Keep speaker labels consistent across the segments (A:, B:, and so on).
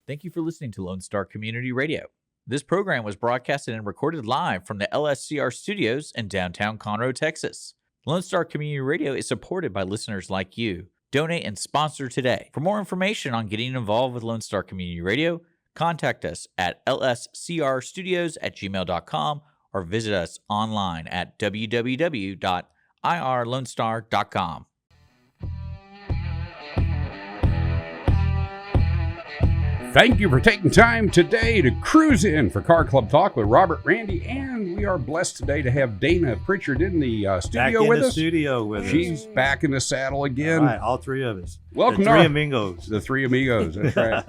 A: Thank you for listening to Lone Star Community Radio. This program was broadcasted and recorded live from the LSCR studios in downtown Conroe, Texas. Lone Star Community Radio is supported by listeners like you. Donate and sponsor today. For more information on getting involved with Lone Star Community Radio, contact us at lscrstudios@gmail.com or visit us online at www.irlonestar.com.
B: Thank you for taking time today to cruise in for Car Club Talk with Robert, Randy, and we are blessed today to have Dana Pritchard in the studio with us. She's back in the saddle again.
C: All right, all three of us.
B: Welcome
C: the
B: to
C: three amigos.
B: The three amigos, that's right.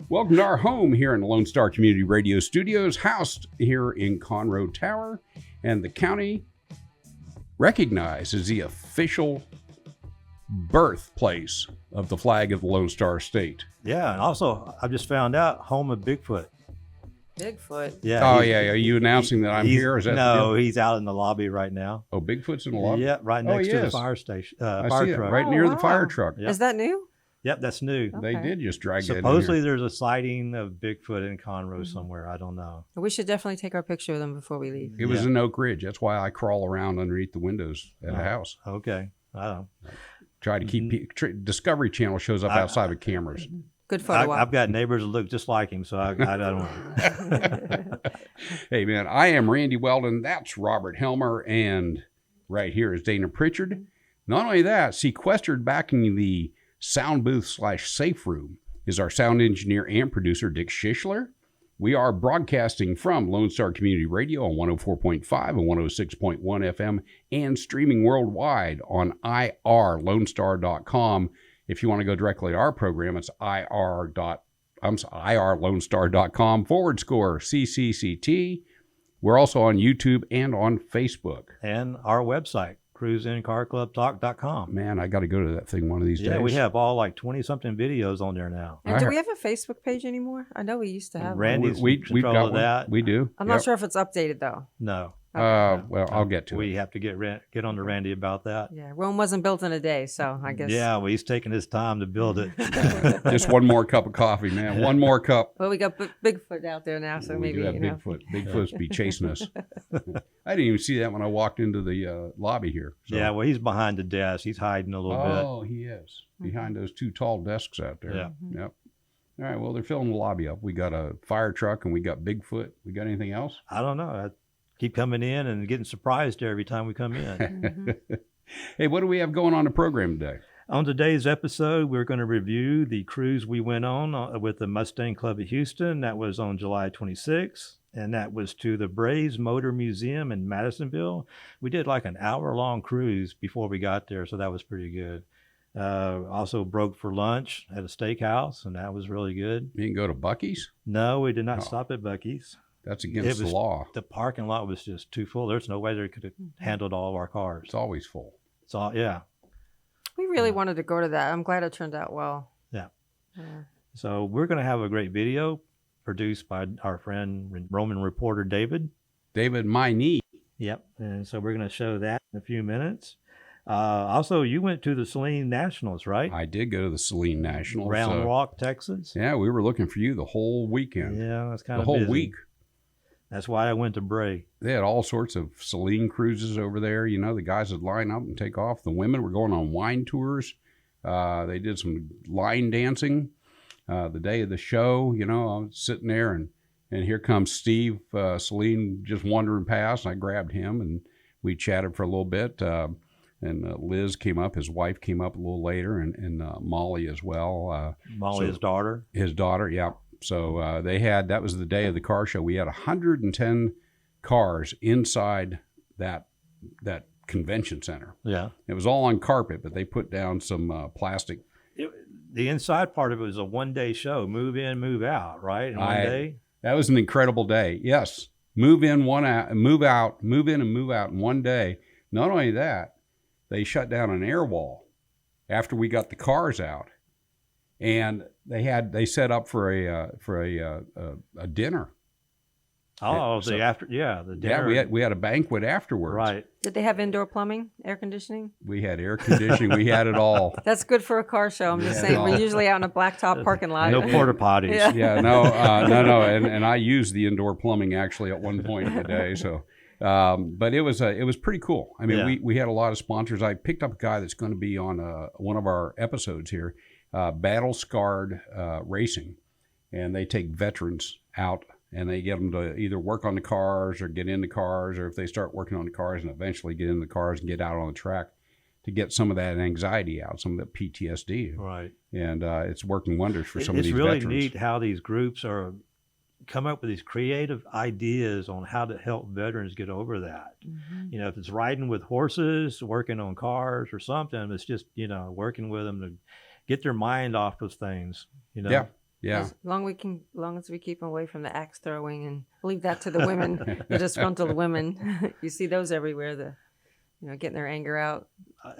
B: Welcome to our home here in the Lone Star Community Radio Studios, housed here in Conroe Tower, and the county recognized as the official birthplace of the flag of the Lone Star State.
C: Yeah, and also I just found out home of Bigfoot.
D: Bigfoot?
C: Yeah.
B: Oh, yeah. Are you announcing that I'm here? Is that
C: no, he's out in the lobby right now.
B: Oh, Bigfoot's in the lobby?
C: Yeah, right next to the fire station.
B: I
C: fire
B: see
C: truck.
B: it, right near the fire truck.
D: Yep. Is that new?
C: Yep, that's new.
B: They did just drag that in
C: Supposedly
B: here.
C: there's a sighting of Bigfoot in Conroe somewhere. I don't know.
D: We should definitely take our picture of them before we leave.
B: It was in Oak Ridge. That's why I crawl around underneath the windows at a house.
C: Okay. I don't know.
B: Try to keep Discovery Channel shows up outside with cameras.
D: Good photo.
C: I've got neighbors that look just like him, so I don't know.
B: Hey, man, I am Randy Weldon. That's Robert Helmer. And right here is Dana Pritchard. Not only that, sequestered back in the sound booth / safe room is our sound engineer and producer, Dick Schischler. We are broadcasting from Lone Star Community Radio on 104.5 and 106.1 FM and streaming worldwide on irlonestar.com. If you want to go directly to our program, it's irlonestar.com/CCCT. We're also on YouTube and on Facebook.
C: And our website, cruisincarclubtalk.com.
B: Man, I got to go to that thing one of these days.
C: Yeah, we have all like 20-something videos on there now.
D: And do we have a Facebook page anymore? I know we used to have
C: Randy's
D: one.
B: we've got
C: of that.
B: We do.
D: I'm not sure if it's updated, though.
C: No.
B: Well, I'll get to it.
C: We have to get on to Randy about that.
D: Yeah, Rome wasn't built in a day, so I guess.
C: Yeah, well, he's taking his time to build it.
B: Just one more cup of coffee, man. One more cup.
D: Well, we got Bigfoot out there now, so
B: we
D: maybe,
B: do have Bigfoot. Bigfoot's be chasing us. I didn't even see that when I walked into the lobby here. So.
C: Yeah, well, he's behind the desk. He's hiding a little bit.
B: Oh, he is. Behind those two tall desks out there.
C: Yeah.
B: Yep. All right, well, they're filling the lobby up. We got a fire truck and we got Bigfoot. We got anything else?
C: I don't know. I keep coming in and getting surprised every time we come in.
B: Hey, what do we have going on the program today?
C: On today's episode, we're going to review the cruise we went on with the Mustang Club of Houston. That was on July 26th, and that was to the Braves Motor Museum in Madisonville. We did like an hour-long cruise before we got there, so that was pretty good. Also broke for lunch at a steakhouse, and that was really good.
B: You can go to Buc-ee's?
C: No, we did not stop at Buc-ee's.
B: That's against the law.
C: The parking lot was just too full. There's no way they could have handled all of our cars.
B: It's always full.
C: It's all, yeah.
D: We really wanted to go to that. I'm glad it turned out well.
C: Yeah. So we're going to have a great video produced by our friend Roman reporter David.
B: David, my knee.
C: Yep. And so we're going to show that in a few minutes. Also, you went to the Saline Nationals, right?
B: I did go to the Saline Nationals.
C: Round Rock, Texas.
B: Yeah, we were looking for you the whole weekend.
C: Yeah, that's kind
B: of
C: busy.
B: The whole week.
C: That's why I went to Bray.
B: They had all sorts of Saline cruises over there. You know, the guys would line up and take off. The women were going on wine tours. They did some line dancing the day of the show. You know, I was sitting there, and here comes Steve Saline just wandering past. And I grabbed him, and we chatted for a little bit. And Liz came up. His wife came up a little later, and Molly as well.
C: Molly, his daughter?
B: His daughter, yeah. So that was the day of the car show. We had 110 cars inside that convention center.
C: Yeah.
B: It was all on carpet, but they put down some plastic.
C: The inside part of it was a one-day show. Move in, move out, right? In one day?
B: That was an incredible day. Yes. Move in, move out, move in and move out in one day. Not only that, they shut down an air wall after we got the cars out. And they set up for a dinner.
C: Oh,
B: So-
C: the after, the
B: Yeah,
C: dinner.
B: we had a banquet afterwards.
C: Right.
D: Did they have indoor plumbing, air conditioning?
B: We had air conditioning. We had it all.
D: That's good for a car show. I'm just
B: Yeah,
D: saying.
B: no.
D: We're usually out in a blacktop parking lot.
C: No porta potties.
D: Yeah.
B: Yeah, no, and I used the indoor plumbing actually at one point in the day. So, but it was pretty cool. I mean,
C: Yeah.
B: we had a lot of sponsors. I picked up a guy that's going to be on one of our episodes here, Battle Scarred Racing, and they take veterans out and they get them to either work on the cars or get in the cars, or if they start working on the cars and eventually get in the cars and get out on the track to get some of that anxiety out, some of that PTSD.
C: Right.
B: And it's working wonders for some of
C: It's
B: these
C: really
B: veterans.
C: neat how these groups are come up with these creative ideas on how to help veterans get over that.
D: Mhm.
C: You know, if it's riding with horses, working on cars or something, it's just, working with them to get their mind off of things,
B: Yeah. Yeah.
D: As long as we keep them away from the axe throwing and leave that to the women, the disgruntled women. You see those everywhere. Getting their anger out.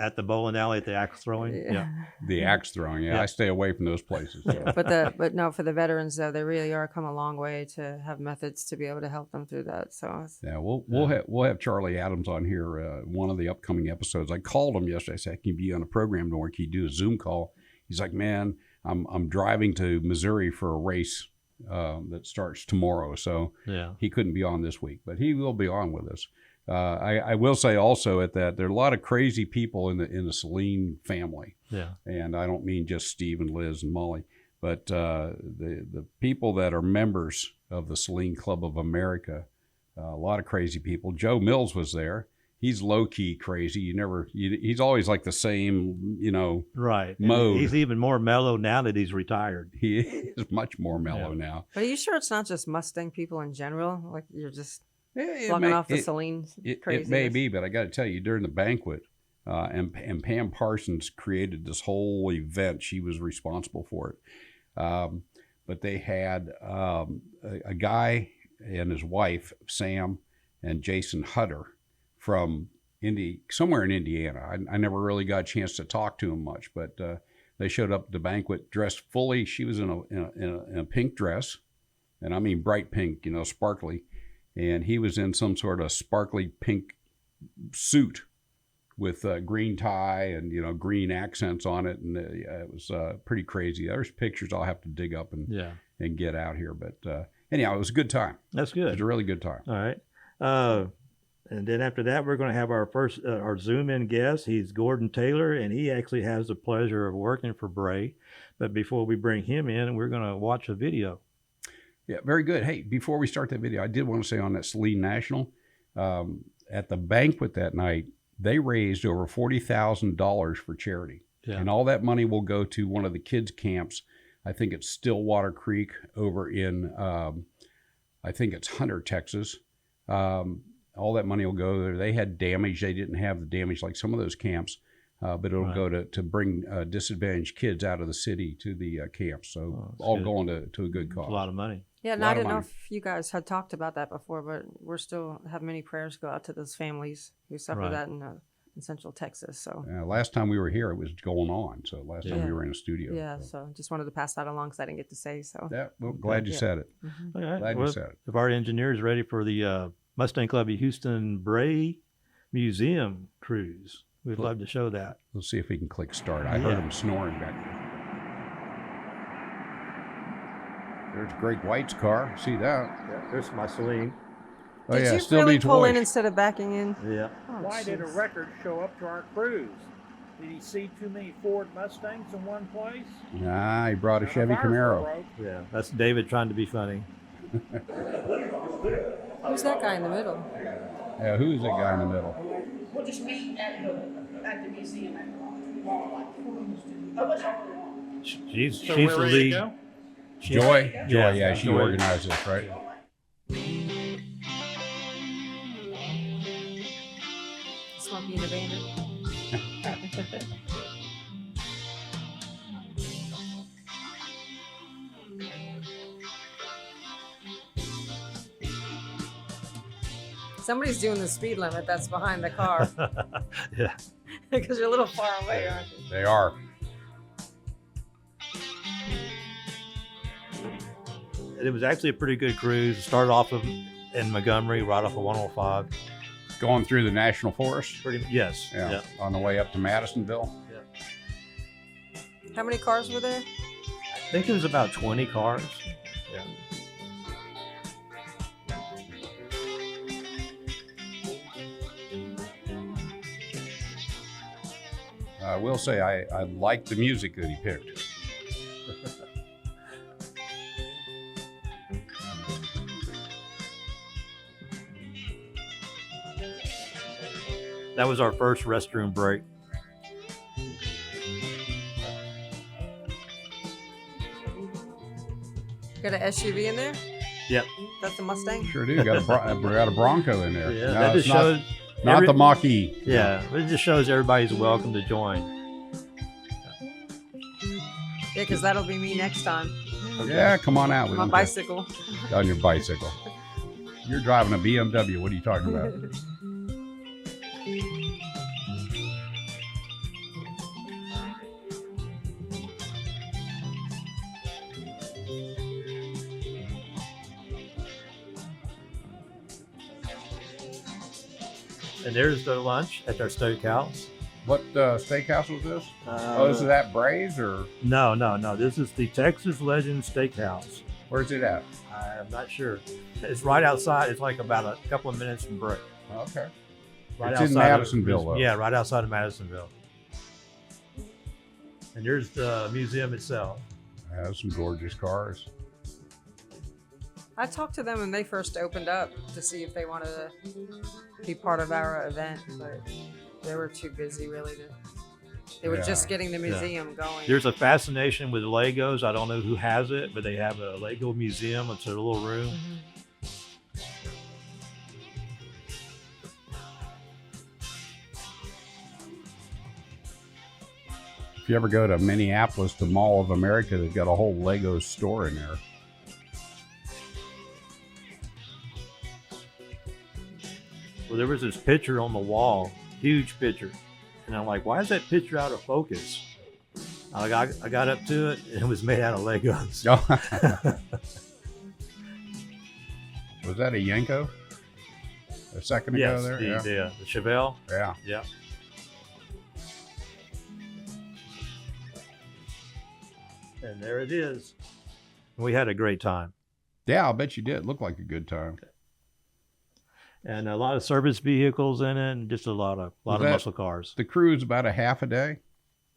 C: At the bowling alley, at the axe throwing. Yeah.
B: The axe throwing. Yeah,
C: Yeah.
B: I stay away from those places. So.
D: But no, for the veterans though, they really are come a long way to have methods to be able to help them through that. So
B: Yeah, we'll have Charlie Adams on here one of the upcoming episodes. I called him yesterday. I said, "Can you be on a program tomorrow? Can you do a Zoom call?" He's like, "Man, I'm driving to Missouri for a race that starts tomorrow, so
C: Yeah.
B: he couldn't be on this week, but he will be on with us." I will say also at that there are a lot of crazy people in the Celine family,
C: Yeah.
B: and I don't mean just Steve and Liz and Molly, but the people that are members of the Celine Club of America, a lot of crazy people. Joe Mills was there. He's low key crazy. He's always like the same,
C: Right. And
B: Mode.
C: he's even more mellow now that he's retired.
B: He is much more mellow
C: Yeah.
B: now.
D: but are you sure it's not just Mustang people in general? Like you're just
B: It
D: slugging
B: may-
D: off the
B: it-
D: Celine
B: It
D: craziness?
B: may be, but I got to tell you, during the banquet, and Pam Parsons created this whole event. She was responsible for it. But they had a guy and his wife, Sam, and Jason Hutter from somewhere in Indiana. I never really got a chance to talk to him much, but they showed up at the banquet dressed fully. She was in a pink dress, and I mean bright pink, sparkly. And he was in some sort of sparkly pink suit with a green tie and green accents on it, and it was pretty crazy. There's pictures I'll have to dig up and get out here, but anyhow, it was a good time.
C: That's
B: It was
C: good.
B: a really good time.
C: All right. And then after that, we're going to have our first, our Zoom-in guest. He's Gordon Taylor, and he actually has the pleasure of working for Bray. But before we bring him in, we're going to watch a video.
B: Yeah, very good. Hey, before we start that video, I did want to say on that Celine National, at the banquet that night, they raised over $40,000 for charity.
C: Yeah.
B: And all that money will go to one of the kids' camps. I think it's Stillwater Creek over in, I think it's Hunter, Texas. All that money will go there. They had damage. They didn't have the damage like some of those camps, but it'll
C: Right.
B: go to bring disadvantaged kids out of the city to the camps. So
C: Oh, that's
B: all
C: good.
B: going to a good
C: It's
B: cause.
C: a lot of money.
D: Yeah, and
B: Lot
D: I
B: of
D: didn't know
B: money.
D: if you guys had talked about that before, but we're still have many prayers go out to those families who suffer
C: Right.
D: that in Central Texas. So
B: Last time we were here, it was going on. So last time
D: Yeah.
B: we were in a studio.
D: yeah, so just wanted to pass that along because I didn't get to say so.
B: Yeah, well, glad you
D: Yeah.
B: said it.
D: Mhm.
C: All right.
B: Glad
C: Well,
B: you said it.
C: if our engineer is ready for the Mustang Club of Houston Bray Museum cruise, we'd love to show that.
B: Let's see if we can click start. I heard
C: Yeah.
B: him snoring back there. There's Greg White's car. See that?
C: Yeah, there's my Celine.
B: Oh,
D: Did
B: yeah,
D: you
B: still
D: really
B: needs
D: pull in
B: wash.
D: instead of backing in?
C: Yeah.
D: Oh,
E: Why did a
D: jeez.
E: record show up to our cruise? Did he see too many Ford Mustangs in one place?
B: Nah, he brought a
E: None of
B: Chevy
E: ours were
B: Camaro.
E: broke.
C: Yeah. That's David trying to be funny.
D: Who's that guy in the middle?
B: Yeah, who is that guy in the middle?
F: We'll just meet at the museum at Oh, what's that?
C: She's
E: So
C: the
E: we're ready to
C: lead.
E: go?
B: Joy? Joy,
C: Yeah,
B: yeah, she
C: Joy.
B: organized this, right?
D: Smoky and the Bandit. Somebody's doing the speed limit that's behind the car
C: Yeah.
D: because you're a little far away, aren't you?
B: They are.
C: It was actually a pretty good cruise. It started off in Montgomery, right off of 105.
B: Going through the National Forest.
C: Yes.
B: Yeah. On the way up to Madisonville.
D: How many cars were there?
C: I think it was about 20 cars. Yeah.
B: I will say I like the music that he picked.
C: That was our first restroom break.
D: Got an SUV in there?
C: Yep.
D: That's the Mustang?
B: Sure do. Got a Bronco in there.
C: Yeah,
B: No,
C: that
B: it's
C: just shows
B: not the Mach-E.
C: Yeah, it just shows everybody's welcome to join.
D: Yeah, because that'll be me next time.
B: Yeah, come on out. We
D: My
B: don't care.
D: bicycle.
B: On your bicycle. You're driving a BMW. What are you talking about?
C: And there's the lunch at our steakhouse.
B: What steakhouse was this? This is at Bray's or
C: No. This is the Texas Legend Steakhouse.
B: where's it at?
C: I'm not sure. It's right outside. It's like about a couple of minutes from Brick.
B: Okay.
C: Right
B: It's in
C: outside of-
B: Madisonville, though.
C: Yeah, right outside of Madisonville. And there's the museum itself.
B: Has some gorgeous cars.
D: I talked to them when they first opened up to see if they wanted to be part of our event, but they were too busy really to. They were just getting the museum going.
C: There's a fascination with Legos. I don't know who has it, but they have a Lego museum. It's a little room.
B: If you ever go to Minneapolis, the Mall of America, they've got a whole Lego store in there.
C: Well, there was this picture on the wall, huge picture. And I'm like, why is that picture out of focus? I got up to it, and it was made out of Legos.
B: Was that a Yenko? A second ago
C: Yes,
B: there?
C: the Chevelle.
B: Yeah.
C: Yeah. And there it is. We had a great time.
B: Yeah, I'll bet you did. Looked like a good time.
C: And a lot of service vehicles in it, and just a lot of
B: that-
C: muscle cars.
B: The cruise about a half a day?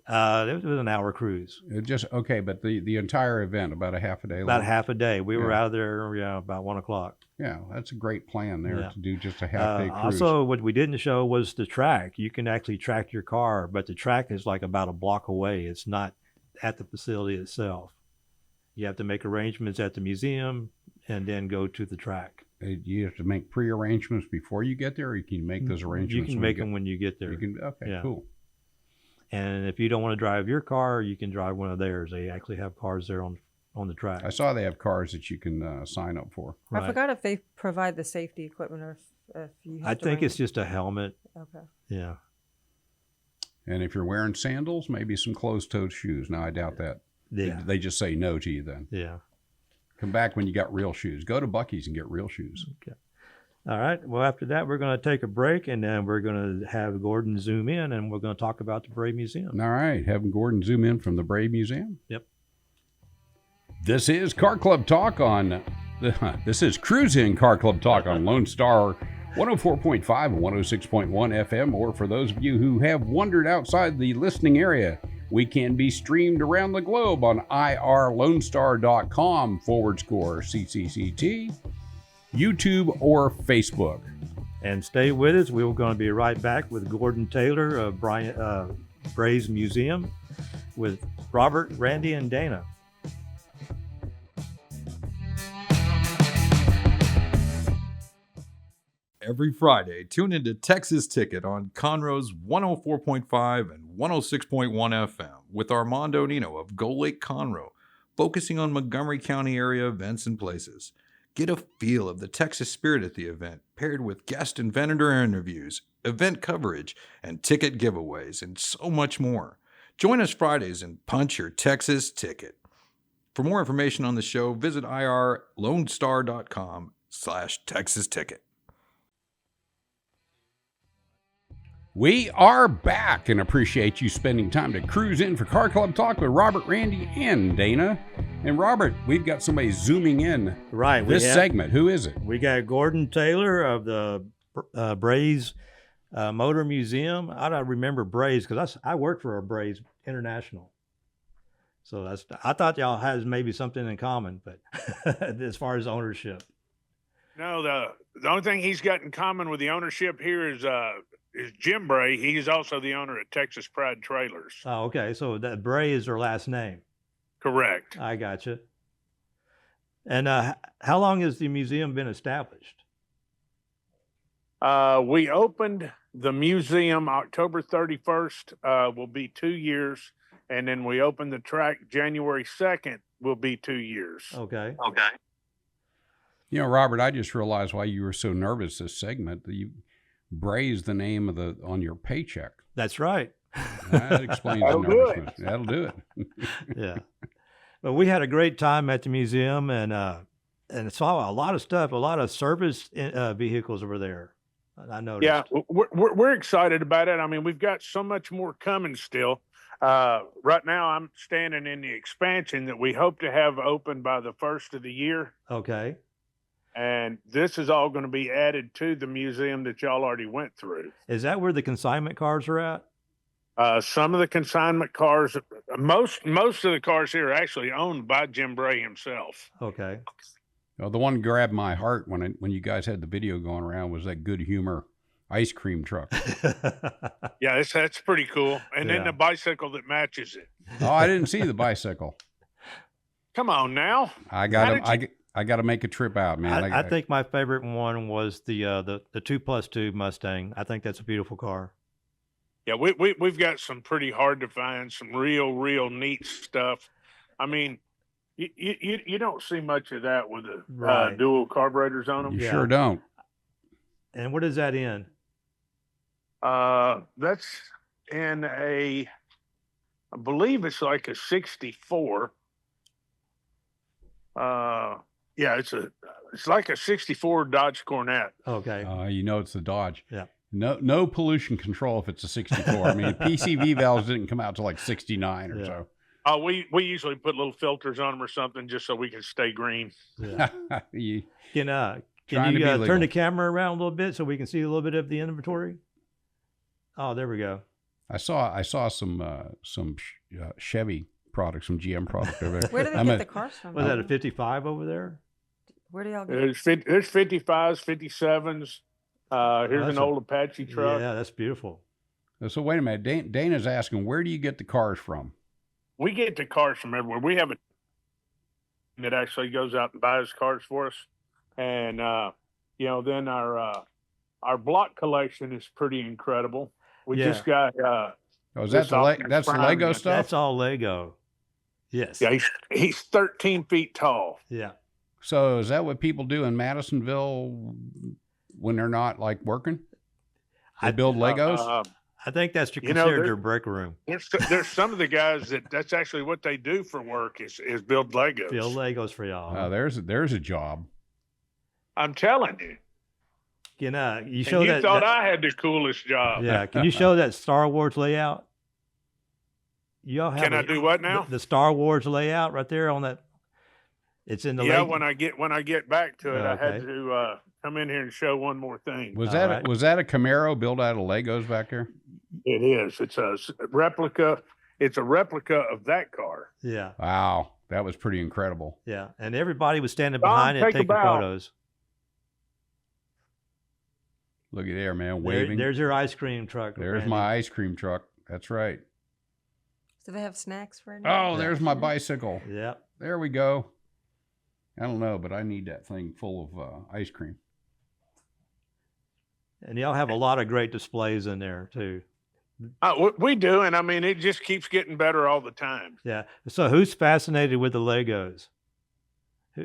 C: It was an hour cruise.
B: It just okay, but the entire event about a half a day.
C: About
B: long?
C: half a day. We were
B: Yeah.
C: out of there about 1:00.
B: Yeah, that's a great plan there
C: Yeah.
B: to do just a half day cruise.
C: Also, what we didn't show was the track. You can actually track your car, but the track is like about a block away. It's not at the facility itself. You have to make arrangements at the museum and then go to the track.
B: You have to make pre-arrangements before you get there, or you can make those arrangements.
C: You can
B: when
C: make
B: get-
C: them when you get there.
B: You can. Okay,
C: Yeah.
B: cool.
C: And if you don't want to drive your car, you can drive one of theirs. They actually have cars there on the track.
B: I saw they have cars that you can sign up for.
D: I
C: Right.
D: forgot if they provide the safety equipment or if you have
C: I
D: to
C: think
D: bring
C: it's just a helmet.
D: Okay.
C: Yeah.
B: And if you're wearing sandals, maybe some closed-toed shoes. Now I doubt that.
C: Yeah.
B: They just say no to you then.
C: Yeah.
B: Come back when you got real shoes. Go to Buc-ee's and get real shoes.
C: Okay. All right. Well, after that, we're going to take a break, and then we're going to have Gordon zoom in, and we're going to talk about the Brave Museum.
B: All right, having Gordon zoom in from the Brave Museum.
C: Yep.
B: This is Car Club Talk on. This is Cruisin' Car Club Talk on Lone Star 104.5 and 106.1 FM. Or for those of you who have wandered outside the listening area, we can be streamed around the globe on irlonestar.com/CCCT, YouTube, or Facebook.
C: And stay with us. We're going to be right back with Gordon Taylor of Braves Museum with Robert, Randy, and Dana.
G: Every Friday, tune into Texas Ticket on Conroe's 104.5 and 106.1 FM with Armando Nino of Gull Lake Conroe, focusing on Montgomery County area events and places. Get a feel of the Texas spirit at the event, paired with guest and vendor interviews, event coverage, and ticket giveaways, and so much more. Join us Fridays and punch your Texas ticket. For more information on the show, visit irlonestar.com. cruisin.com/Texas Ticket.
B: We are back and appreciate you spending time to cruise in for Car Club Talk with Robert, Randy, and Dana. And Robert, we've got somebody zooming in
C: Right.
B: this segment. Who is it?
C: We got Gordon Taylor of the Braze Motor Museum. I don't remember Braze because I work for a Braze International. So I thought y'all had maybe something in common, but as far as ownership.
E: No, the only thing he's got in common with the ownership here is Jim Bray. He's also the owner at Texas Pride Trailers.
C: Oh, okay. So that Bray is her last name.
E: Correct.
C: I gotcha. And how long has the museum been established?
E: We opened the museum October 31st, will be 2 years. And then we opened the track January 2nd, will be 2 years.
C: Okay.
B: You know, Robert, I just realized why you were so nervous this segment. Bray's the name on your paycheck.
C: That's right.
B: That explains the nervousness. That'll do it.
C: Yeah. But we had a great time at the museum and saw a lot of stuff, a lot of service vehicles over there. I noticed.
E: Yeah, we're excited about it. I mean, we've got so much more coming still. Right now, I'm standing in the expansion that we hope to have open by the first of the year.
C: Okay.
E: And this is all going to be added to the museum that y'all already went through.
C: Is that where the consignment cars are at?
E: Some of the consignment cars, most of the cars here are actually owned by Jim Bray himself.
C: Okay.
B: Well, the one grabbed my heart when you guys had the video going around was that Good Humor ice cream truck.
E: Yeah, that's pretty cool. And then the bicycle that matches it.
B: Oh, I didn't see the bicycle.
E: Come on now.
B: I got to make a trip out, man.
C: I think my favorite one was the 2+2 Mustang. I think that's a beautiful car.
E: Yeah, we've got some pretty hard to find, some real neat stuff. I mean, you don't see much of that with the dual carburetors on them.
B: You sure don't.
C: And what is that in?
E: That's in I believe it's like a 64. Yeah, it's like a 64 Dodge Corvette.
C: Okay.
B: You know it's the Dodge.
C: Yeah.
B: No pollution control if it's a 64. I mean, PCV valves didn't come out till like 69 or so.
E: We usually put little filters on them or something just so we can stay green.
C: Yeah. Can
B: Trying
C: you
B: to be legal.
C: turn the camera around a little bit so we can see a little bit of the inventory? Oh, there we go.
B: I saw some Chevy products, some GM product over there.
D: Where do they get the cars from?
C: Was that a 55 over there?
D: Where do y'all get
E: There's 55s, 57s. Here's an old Apache truck.
C: Yeah, that's beautiful.
B: So wait a minute. Dana's asking, where do you get the cars from?
E: We get the cars from everywhere. We have a team that actually goes out and buys cars for us. And, then our block collection is pretty incredible. We just got,
B: is that that's the Lego stuff?
C: That's all Lego. Yes.
E: Yeah, he's 13 feet tall.
C: Yeah.
B: So is that what people do in Madisonville when they're not like working? They build Legos?
C: I think that's considered their break room.
E: There's some of the guys that's actually what they do for work is build Legos.
C: Build Legos for y'all.
B: There's a job.
E: I'm telling you.
C: You
E: thought I had the coolest job.
C: Yeah. Can you show that Star Wars layout?
E: Can I do what now?
C: The Star Wars layout right there on that. It's in the
E: when I get back to it, I had to come in here and show one more thing.
B: Was that a Camaro built out of Legos back there?
E: It is. It's a replica. It's a replica of that car.
C: Yeah.
B: Wow, that was pretty incredible.
C: Yeah, and everybody was standing behind it taking photos.
B: Look at there, man, waving.
C: There's your ice cream truck.
B: There's
C: Randy.
B: my ice cream truck. That's right.
D: Do they have snacks for anyone?
B: Oh, there's my bicycle.
C: Yeah.
B: There we go. I don't know, but I need that thing full of ice cream.
C: And y'all have a lot of great displays in there too.
E: We do, and I mean it just keeps getting better all the time.
C: Yeah. So who's fascinated with the Legos?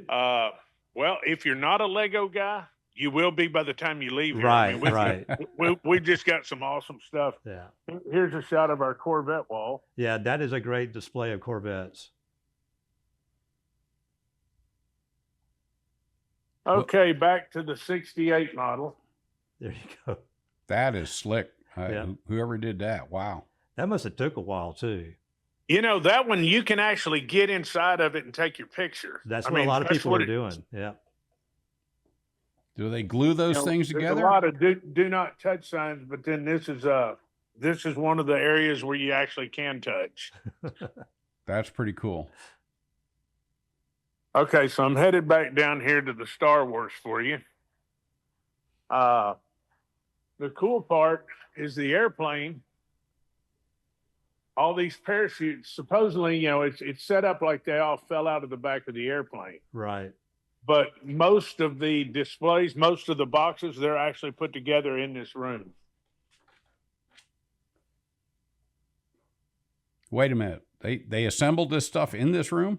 E: Well, if you're not a Lego guy, you will be by the time you leave here.
C: Right,
E: I mean, we just got some awesome stuff.
C: Yeah.
E: Here's a shot of our Corvette wall.
C: Yeah, that is a great display of Corvettes.
E: Okay, back to the 68 model.
C: There you go.
B: That is slick.
C: Yeah.
B: Whoever did that, wow.
C: That must have took a while too.
E: You know, that one you can actually get inside of it and take your picture.
C: That's
E: I
C: what
E: mean,
C: a lot of
E: that's
C: people
E: what
C: are
E: it-
C: doing. Yeah.
B: Do they glue those
E: you know,
B: things
E: there's
B: together?
E: a lot of do not touch signs, but then this is one of the areas where you actually can touch.
B: That's pretty cool.
E: Okay, so I'm headed back down here to the Star Wars for you. The cool part is the airplane. All these parachutes, supposedly, you know, it's set up like they all fell out of the back of the airplane.
C: Right.
E: But most of the displays, most of the boxes, they're actually put together in this room.
B: Wait a minute. They assembled this stuff in this room?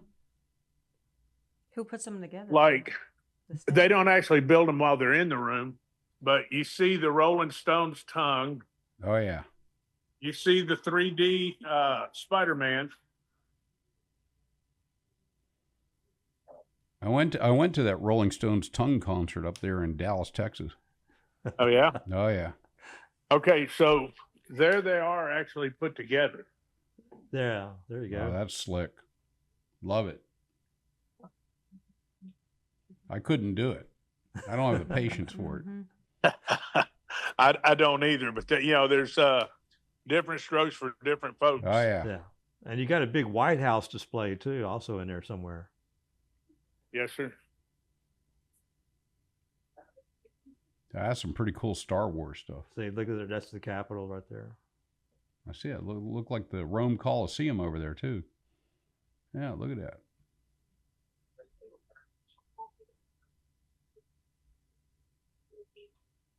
D: Who puts them together?
E: Like,
D: The staff?
E: they don't actually build them while they're in the room, but you see the Rolling Stones tongue.
B: Oh yeah.
E: You see the 3D Spider-Man.
B: I went to that Rolling Stones tongue concert up there in Dallas, Texas.
E: Oh, yeah?
B: Oh yeah.
E: Okay, so there they are actually put together.
C: There you go.
B: Oh, that's slick. Love it. I couldn't do it. I don't have the patience for it.
D: Mhm.
E: I don't either, but you know, there's different strokes for different folks.
B: Oh yeah.
C: Yeah. And you got a big White House display too, also in there somewhere.
E: Yes, sir.
B: That's some pretty cool Star Wars stuff.
C: See, look at there. That's the Capitol right there.
B: I see it. Look like the Rome Coliseum over there too. Yeah, look at that.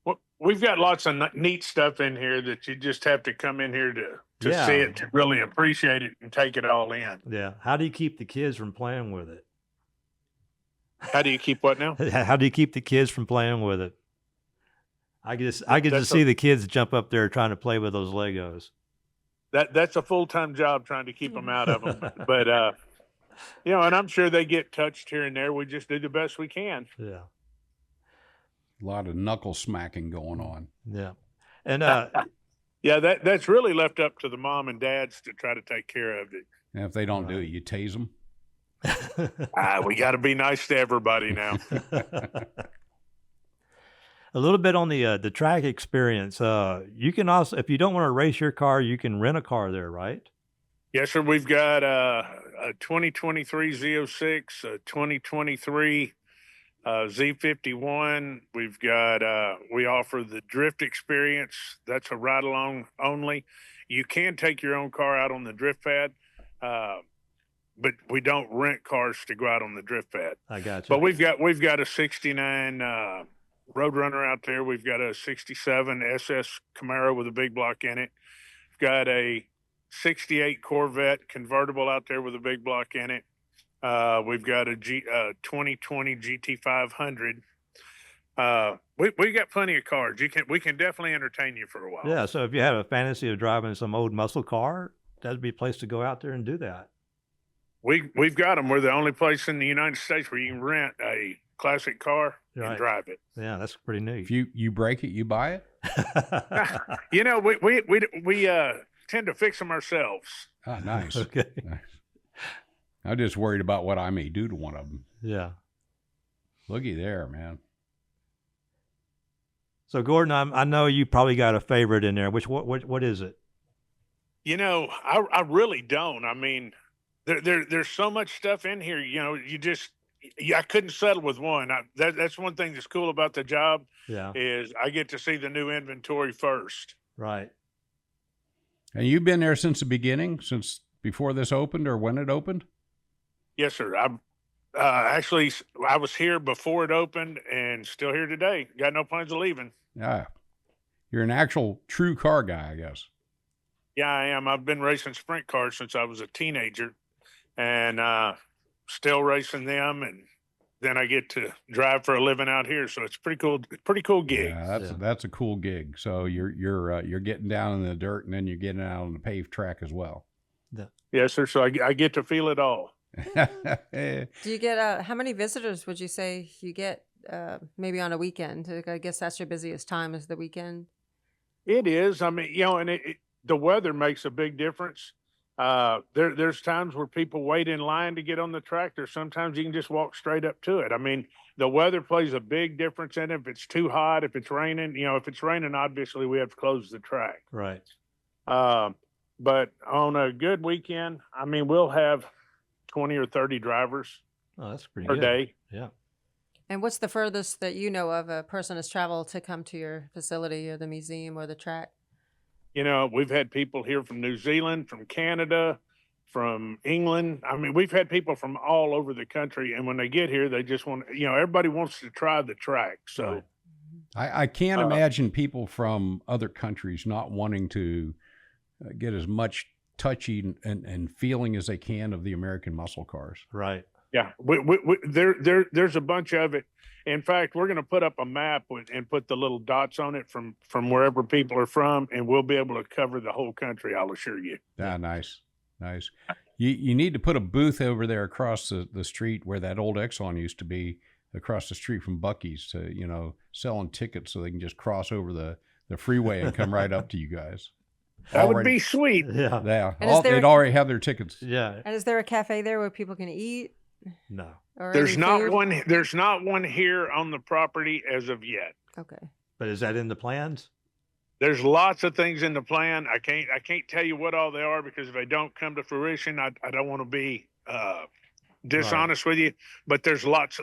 E: Well, we've got lots of neat stuff in here that you just have to come in here to
C: Yeah.
E: see it, to really appreciate it and take it all in.
C: Yeah. How do you keep the kids from playing with it?
E: How do you keep what now?
C: How do you keep the kids from playing with it? I get to
E: That's
C: see the kids jump up there trying to play with those Legos.
E: That's a full-time job trying to keep them out of them. But, you know, and I'm sure they get touched here and there. We just do the best we can.
C: Yeah.
B: A lot of knuckle smacking going on.
C: Yeah. And
E: Yeah, that's really left up to the mom and dads to try to take care of it.
B: And if they don't do it, you tase them.
E: We got to be nice to everybody now.
C: a little bit on the track experience. You can also, if you don't want to race your car, you can rent a car there, right?
E: Yes, sir. We've got a 2023 Z06, a 2023 Z51. We've got, we offer the drift experience. That's a ride along only. You can take your own car out on the drift pad, but we don't rent cars to go out on the drift pad.
C: I got you.
E: But we've got a 69 Roadrunner out there. We've got a 67 SS Camaro with a big block in it. We've got a 68 Corvette convertible out there with a big block in it. We've got a 2020 GT500. We got plenty of cars. We can definitely entertain you for a while.
C: Yeah. So if you have a fantasy of driving some old muscle car, that'd be a place to go out there and do that.
E: We've got them. We're the only place in the United States where you can rent a classic car
C: Right.
E: and drive it.
C: Yeah, that's pretty neat.
B: If you break it, you buy it.
E: You know, we tend to fix them ourselves.
B: Ah, nice.
C: Okay.
B: Nice. I'm just worried about what I may do to one of them.
C: Yeah.
B: Looky there, man.
C: So Gordon, I know you probably got a favorite in there. What is it?
E: You know, I really don't. I mean, there's so much stuff in here. You know, I couldn't settle with one. That's one thing that's cool about the job
C: Yeah.
E: is I get to see the new inventory first.
C: Right.
B: And you've been there since the beginning, since before this opened or when it opened?
E: Yes, sir. Actually, I was here before it opened and still here today. Got no plans of leaving.
B: Yeah. You're an actual true car guy, I guess.
E: Yeah, I am. I've been racing sprint cars since I was a teenager, and still racing them. And then I get to drive for a living out here, so it's pretty cool. Pretty cool gig.
B: Yeah, that's a cool gig. So you're getting down in the dirt and then you're getting out on the paved track as well.
E: Yes, sir. So I get to feel it all.
D: Do you get how many visitors would you say you get maybe on a weekend? I guess that's your busiest time is the weekend.
E: It is. I mean, and the weather makes a big difference. There's times where people wait in line to get on the track. There's sometimes you can just walk straight up to it. I mean, the weather plays a big difference in it. If it's too hot, if it's raining, if it's raining, obviously we have to close the track.
C: Right.
E: But on a good weekend, I mean, we'll have 20 or 30 drivers
C: Oh, that's pretty
E: per
C: good.
E: day.
C: Yeah.
D: And what's the furthest that you know of a person has traveled to come to your facility or the museum or the track?
E: We've had people here from New Zealand, from Canada, from England. I mean, we've had people from all over the country. And when they get here, they just want, everybody wants to try the track. So
C: Right.
B: I can't imagine people from other countries not wanting to get as much touchy and feeling as they can of the American muscle cars.
C: Right.
E: yeah, there's a bunch of it. In fact, we're going to put up a map and put the little dots on it from wherever people are from, and we'll be able to cover the whole country, I'll assure you.
B: Ah, nice. You need to put a booth over there across the street where that old Exxon used to be, across the street from Buc-ee's, to selling tickets so they can just cross over the freeway and come right up to you guys.
E: That would be sweet.
C: Yeah.
B: Yeah,
D: And
B: they'd already have their tickets.
C: Yeah.
D: And is there a cafe there where people can eat?
C: No.
D: Or
E: There's
D: any
E: not
D: food?
E: one. There's not one here on the property as of yet.
D: Okay.
C: But is that in the plans?
E: There's lots of things in the plan. I can't tell you what all they are because if they don't come to fruition, I don't want to be dishonest with you. But there's lots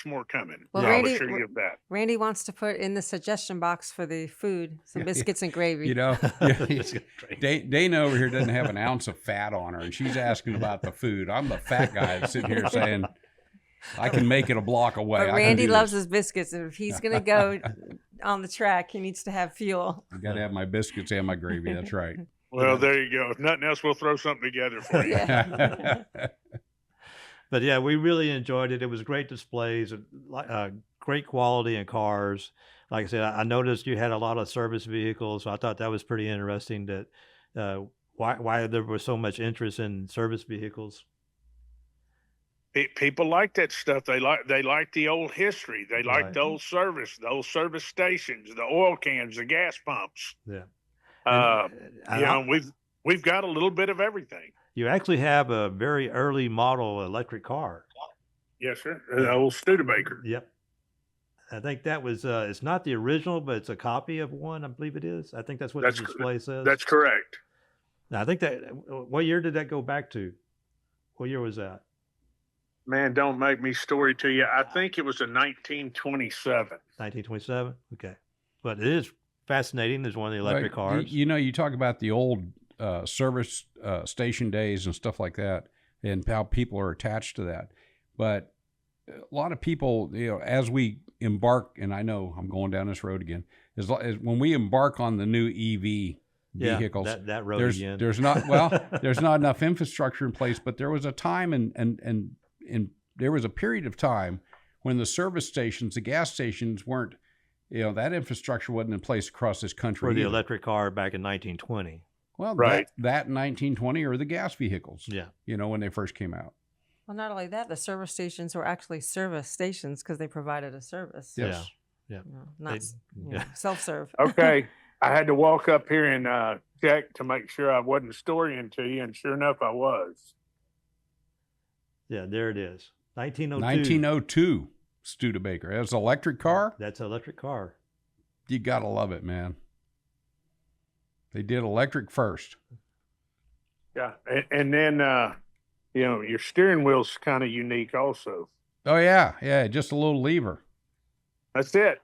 E: more coming.
D: Well,
E: I'll
D: Randy-
E: assure you of that.
D: Randy wants to put in the suggestion box for the food some biscuits and gravy.
B: Dana over here doesn't have an ounce of fat on her, and she's asking about the food. I'm the fat guy that's sitting here saying, I can make it a block away.
D: But
B: I can
D: Randy
B: do
D: loves
B: this.
D: his biscuits, and if he's going to go on the track, he needs to have fuel.
B: I got to have my biscuits and my gravy. That's right.
E: Well, there you go. If nothing else, we'll throw something together for you.
C: But yeah, we really enjoyed it. It was great displays, great quality in cars. Like I said, I noticed you had a lot of service vehicles. So I thought that was pretty interesting that why there was so much interest in service vehicles.
E: People like that stuff. They like the old history. They like
C: Right.
E: the old service stations, the oil cans, the gas pumps.
C: Yeah.
E: We've got a little bit of everything.
C: You actually have a very early model electric car.
E: Yes, sir. The old Studebaker.
C: Yep. I think that was, it's not the original, but it's a copy of one, I believe it is. I think that's what
E: That's
C: the display says.
E: That's correct.
C: Now, I think what year did that go back to? What year was that?
E: Man, don't make me story to you. I think it was a 1927.
C: 1927? Okay. But it is fascinating. There's one of the electric
B: Well,
C: cars.
B: you talk about the old service station days and stuff like that, and how people are attached to that. But a lot of people, as we embark, and I know I'm going down this road again, is when we embark on the new EV vehicles,
C: that road
B: there's
C: again.
B: there's not there's not enough infrastructure in place. But there was a time and there was a period of time when the service stations, the gas stations weren't, that infrastructure wasn't in place across this country.
C: For the
B: either.
C: electric car back in 1920.
B: Well,
E: Right.
B: that in 1920 or the gas vehicles,
C: Yeah.
B: when they first came out.
D: Well, not only that, the service stations were actually service stations because they provided a service.
B: Yes.
D: Not
C: They- yeah.
D: self-serve.
E: Okay. I had to walk up here and check to make sure I wasn't storying to you, and sure enough, I was.
C: Yeah, there it is. 1902.
B: 1902 Studebaker. That's an electric car.
C: That's an electric car.
B: You got to love it, man. They did electric first.
E: Yeah. And then, your steering wheel's kind of unique also.
B: Oh, yeah. Just a little lever.
E: That's it.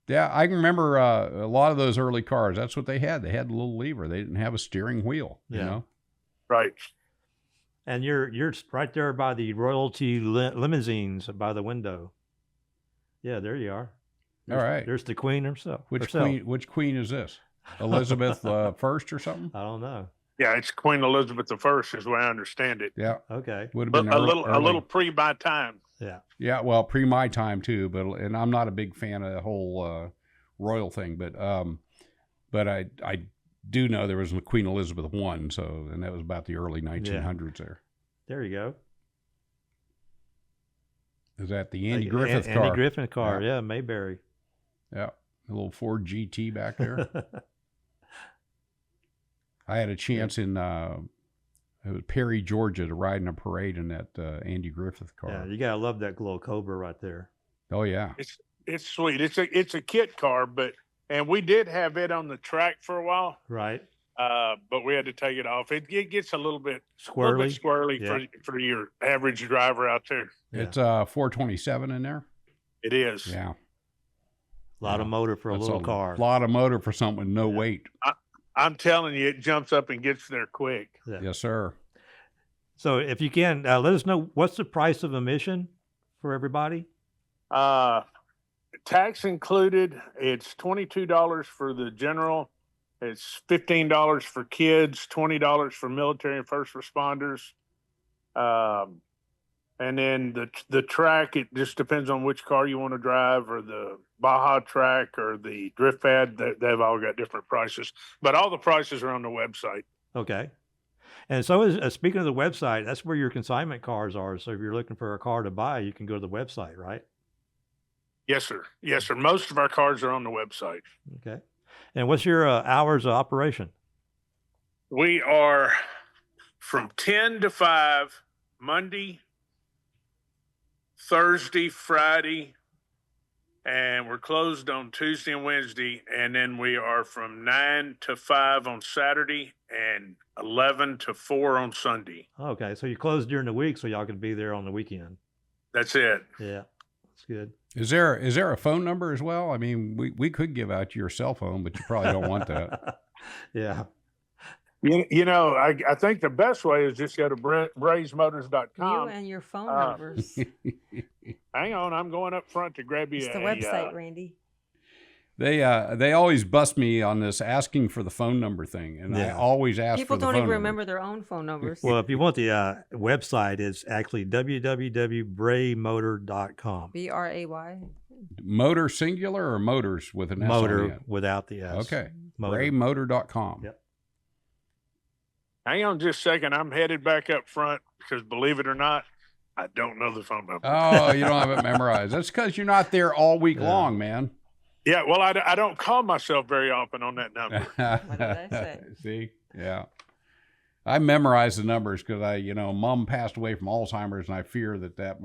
B: Yeah, I can remember a lot of those early cars. That's what they had. They had a little lever. They didn't have a steering wheel,
C: Yeah.
E: Right.
C: And you're right there by the royalty limousines by the window. Yeah, there you are.
B: All right.
C: There's the queen herself.
B: Which queen is this? Elizabeth first or something?
C: I don't know.
E: Yeah, it's Queen Elizabeth I, is the way I understand it.
B: Yeah.
C: Okay.
B: Would have
E: But
B: been
E: a
B: early.
E: little pre my time.
C: Yeah.
B: Yeah, well, pre my time too, and I'm not a big fan of the whole royal thing, but I do know there was a Queen Elizabeth I, and that was about the early 1900s there.
C: There you go.
B: Is that the Andy Griffith car?
C: Andy Griffith car,
B: Yeah.
C: yeah, Mayberry.
B: Yeah, a little Ford GT back there. I had a chance in it was Perry, Georgia, to ride in a parade in that Andy Griffith car.
C: Yeah, you gotta love that glow Cobra right there.
B: Oh yeah,
E: It's sweet. It's a kit car, and we did have it on the track for a while.
C: Right.
E: But we had to take it off. It gets a little bit
C: Squirrely.
E: squirrely for your average driver out there.
C: Yeah.
B: it's 427 in there.
E: It is.
B: Yeah,
C: A lot of motor for a
B: That's
C: little car.
B: A lot of motor for something with no weight.
E: I'm telling you, it jumps up and gets there quick.
C: Yeah.
B: Yes, sir.
C: So if you can, let us know what's the price of admission for everybody.
E: Tax included. It's $22 for the general. It's $15 for kids, $20 for military and first responders. And then the track, it just depends on which car you want to drive, or the Baja track or the drift pad. They've all got different prices, but all the prices are on the website.
C: Okay. And so, speaking of the website, that's where your consignment cars are. So if you're looking for a car to buy, you can go to the website, right?
E: Yes, sir. Yes, sir. Most of our cars are on the website.
C: Okay. And what's your hours of operation?
E: We are from 10 to 5, Monday, Thursday, Friday, and we're closed on Tuesday and Wednesday. And then we are from 9 to 5 on Saturday and 11 to 4 on Sunday.
C: Okay. So you close during the week so y'all can be there on the weekend.
E: That's it.
C: Yeah. That's good.
B: Is there a phone number as well? I mean, we could give out your cell phone, but you probably don't want that.
C: Yeah.
E: You know, I think the best way is just go to braysmotors.com.
D: You and your phone numbers.
E: Hang on, I'm going up front to grab you
D: It's the website, Randy.
B: They always bust me on this asking for the phone number thing, and I
C: Yeah.
B: always ask
D: People
B: for the
D: don't
B: phone
D: even
B: number.
D: remember their own phone numbers.
C: Well, if you want the website, it's actually www.braymotor.com.
D: BRAY.
B: Motor singular or motors with an S on the
C: Motor
B: end?
C: without the S.
B: Okay.
C: Motor.
B: Braymotor.com.
C: Yep.
E: Hang on just a second. I'm headed back up front because, believe it or not, I don't know the phone number.
B: Oh, you don't have it memorized. That's because you're not there all week
C: Yeah.
B: long, man.
E: Yeah, well, I don't call myself very often on that number.
D: What did I say?
B: See? Yeah. I memorize the numbers because Mom passed away from Alzheimer's, and I fear that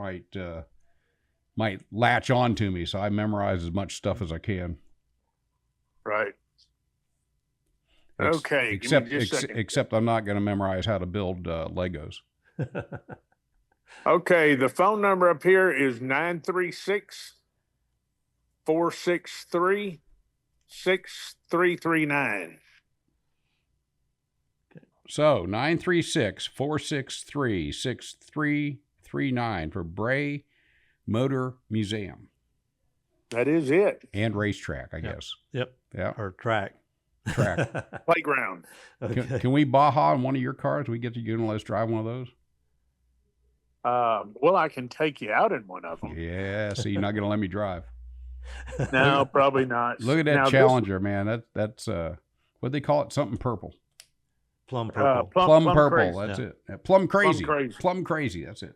B: might latch on to me. So I memorize as much stuff as I can.
E: Right. Okay.
B: Except,
E: give me just a second.
B: except I'm not going to memorize how to build Legos.
E: Okay, the phone number up here is 936-463-6339.
B: So 936-463-6339 for Bray Motor Museum
E: That is it.
B: and racetrack, I guess.
C: Yep.
B: Yeah.
C: Or track.
B: Track.
E: Playground.
C: Okay.
B: Can we Baja in one of your cars? We get to you and let us drive one of those?
E: Well, I can take you out in one of them.
B: Yeah. See, you're not going to let me drive.
E: No, probably not.
B: Look at that
E: Now, this-
B: Challenger, man. That's what they call it? Something purple.
C: Plum purple.
B: Plum purple.
E: crazy.
B: That's
C: Yeah.
B: it. Yeah, Plum crazy.
E: crazy.
B: Plum crazy. That's it.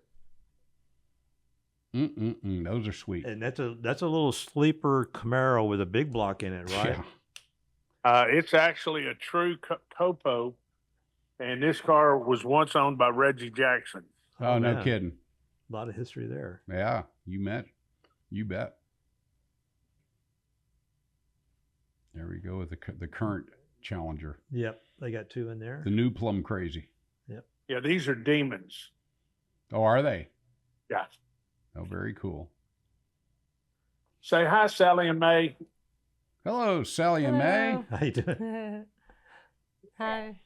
B: Those are sweet.
C: And that's a little sleeper Camaro with a big block in it, right?
B: Yeah.
E: It's actually a true Copo, and this car was once owned by Reggie Jackson.
B: Oh, no
C: man.
B: kidding.
C: A lot of history there.
B: Yeah, you bet. There we go with the current Challenger,
C: Yep. They got two in there.
B: the new Plum Crazy.
E: Yeah, these are demons.
B: Oh, are they?
E: Yeah.
B: Oh, very cool.
E: Say hi, Sally and May.
B: Hello, Sally and May.
D: Hello.
C: How you doing?
D: Hi.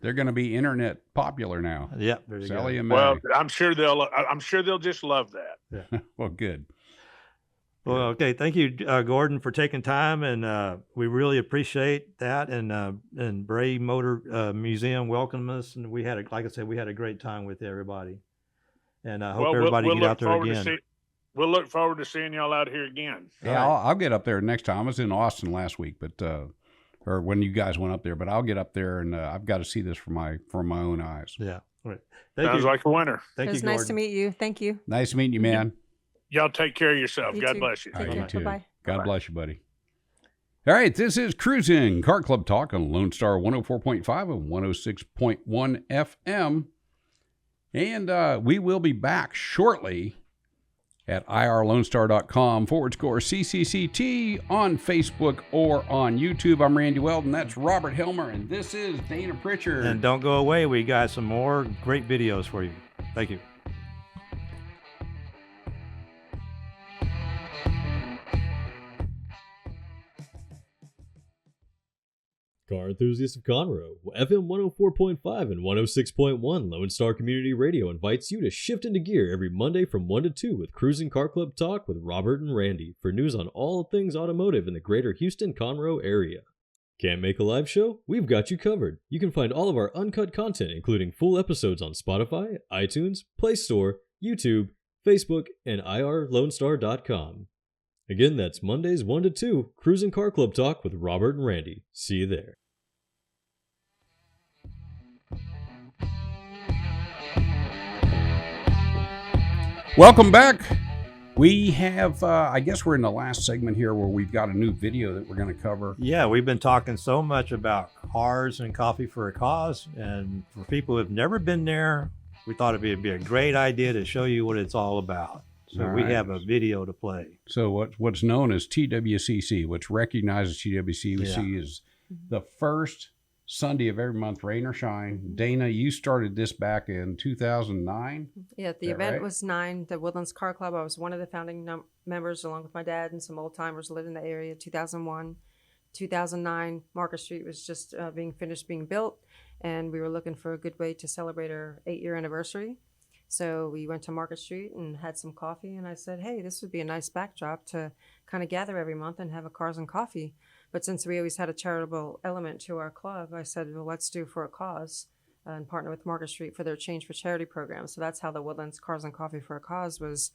B: They're going to be internet popular now.
C: Yep. There you
B: Sally
C: go.
B: and May.
E: Well, I'm sure they'll just love that.
B: Well, good.
C: Well, okay. Thank you, Gordon, for taking time, and we really appreciate that. And Bray Motor Museum welcomed us, and we had, like I said, we had a great time with everybody. And I hope everybody get out there again.
E: We'll look forward to seeing y'all out here again.
B: Yeah, I'll get up there next time. I was in Austin last week, but or when you guys went up there, but I'll get up there and I've got to see this for my own eyes.
C: Yeah. Right. Thank
E: Sounds
C: you.
E: like a winner.
D: It
C: Thank you,
D: was nice
C: Gordon.
D: to meet you. Thank you.
B: Nice meeting you, man.
E: Y'all take care of yourself.
D: You
E: God
D: too.
E: bless you.
B: All right,
D: Take
B: you
D: care.
B: too.
D: Bye-bye.
B: God
E: Bye-bye.
B: bless you, buddy. All right, this is Cruisin' Car Club Talk on Lone Star 104.5 and 106.1 FM. And we will be back shortly at irlonestar.com/CCCT on Facebook or on YouTube. I'm Randy Weldon. That's Robert Helmer. And this is Dana Pritchard.
C: And don't go away. We got some more great videos for you. Thank you.
H: Car enthusiasts of Conroe, FM 104.5 and 106.1 Lone Star Community Radio invites you to shift into gear every Monday from 1 to 2 with Cruisin' Car Club Talk with Robert and Randy for news on all things automotive in the greater Houston-Conroe area. Can't make a live show? We've got you covered. You can find all of our uncut content, including full episodes on Spotify, iTunes, Play Store, YouTube, Facebook, and irlonestar.com. Again, that's Mondays 1 to 2, Cruisin' Car Club Talk with Robert and Randy. See you there.
B: Welcome back. We have, I guess we're in the last segment here where we've got a new video that we're going to cover.
C: Yeah, we've been talking so much about cars and coffee for a cause. And for people who have never been there, we thought it'd be a great idea to show you what it's all about. So
B: All
C: we
B: right.
C: have a video to play.
B: So what's known as TWCC, what's recognized as TWCC, is the first Sunday of every month, rain or shine. Dana, you started this back in 2009.
D: Yeah, the
B: Is that
D: event
B: right?
D: was 9, the Woodlands Car Club. I was one of the founding members, along with my dad and some old timers lived in the area. 2001, 2009, Market Street was just being built, and we were looking for a good way to celebrate our 8-year anniversary. So we went to Market Street and had some coffee, and I said, hey, this would be a nice backdrop to kind of gather every month and have a cars and coffee. But since we always had a charitable element to our club, I said, well, let's do for a cause and partner with Market Street for their Change for Charity program. So that's how the Woodlands Cars and Coffee for a Cause was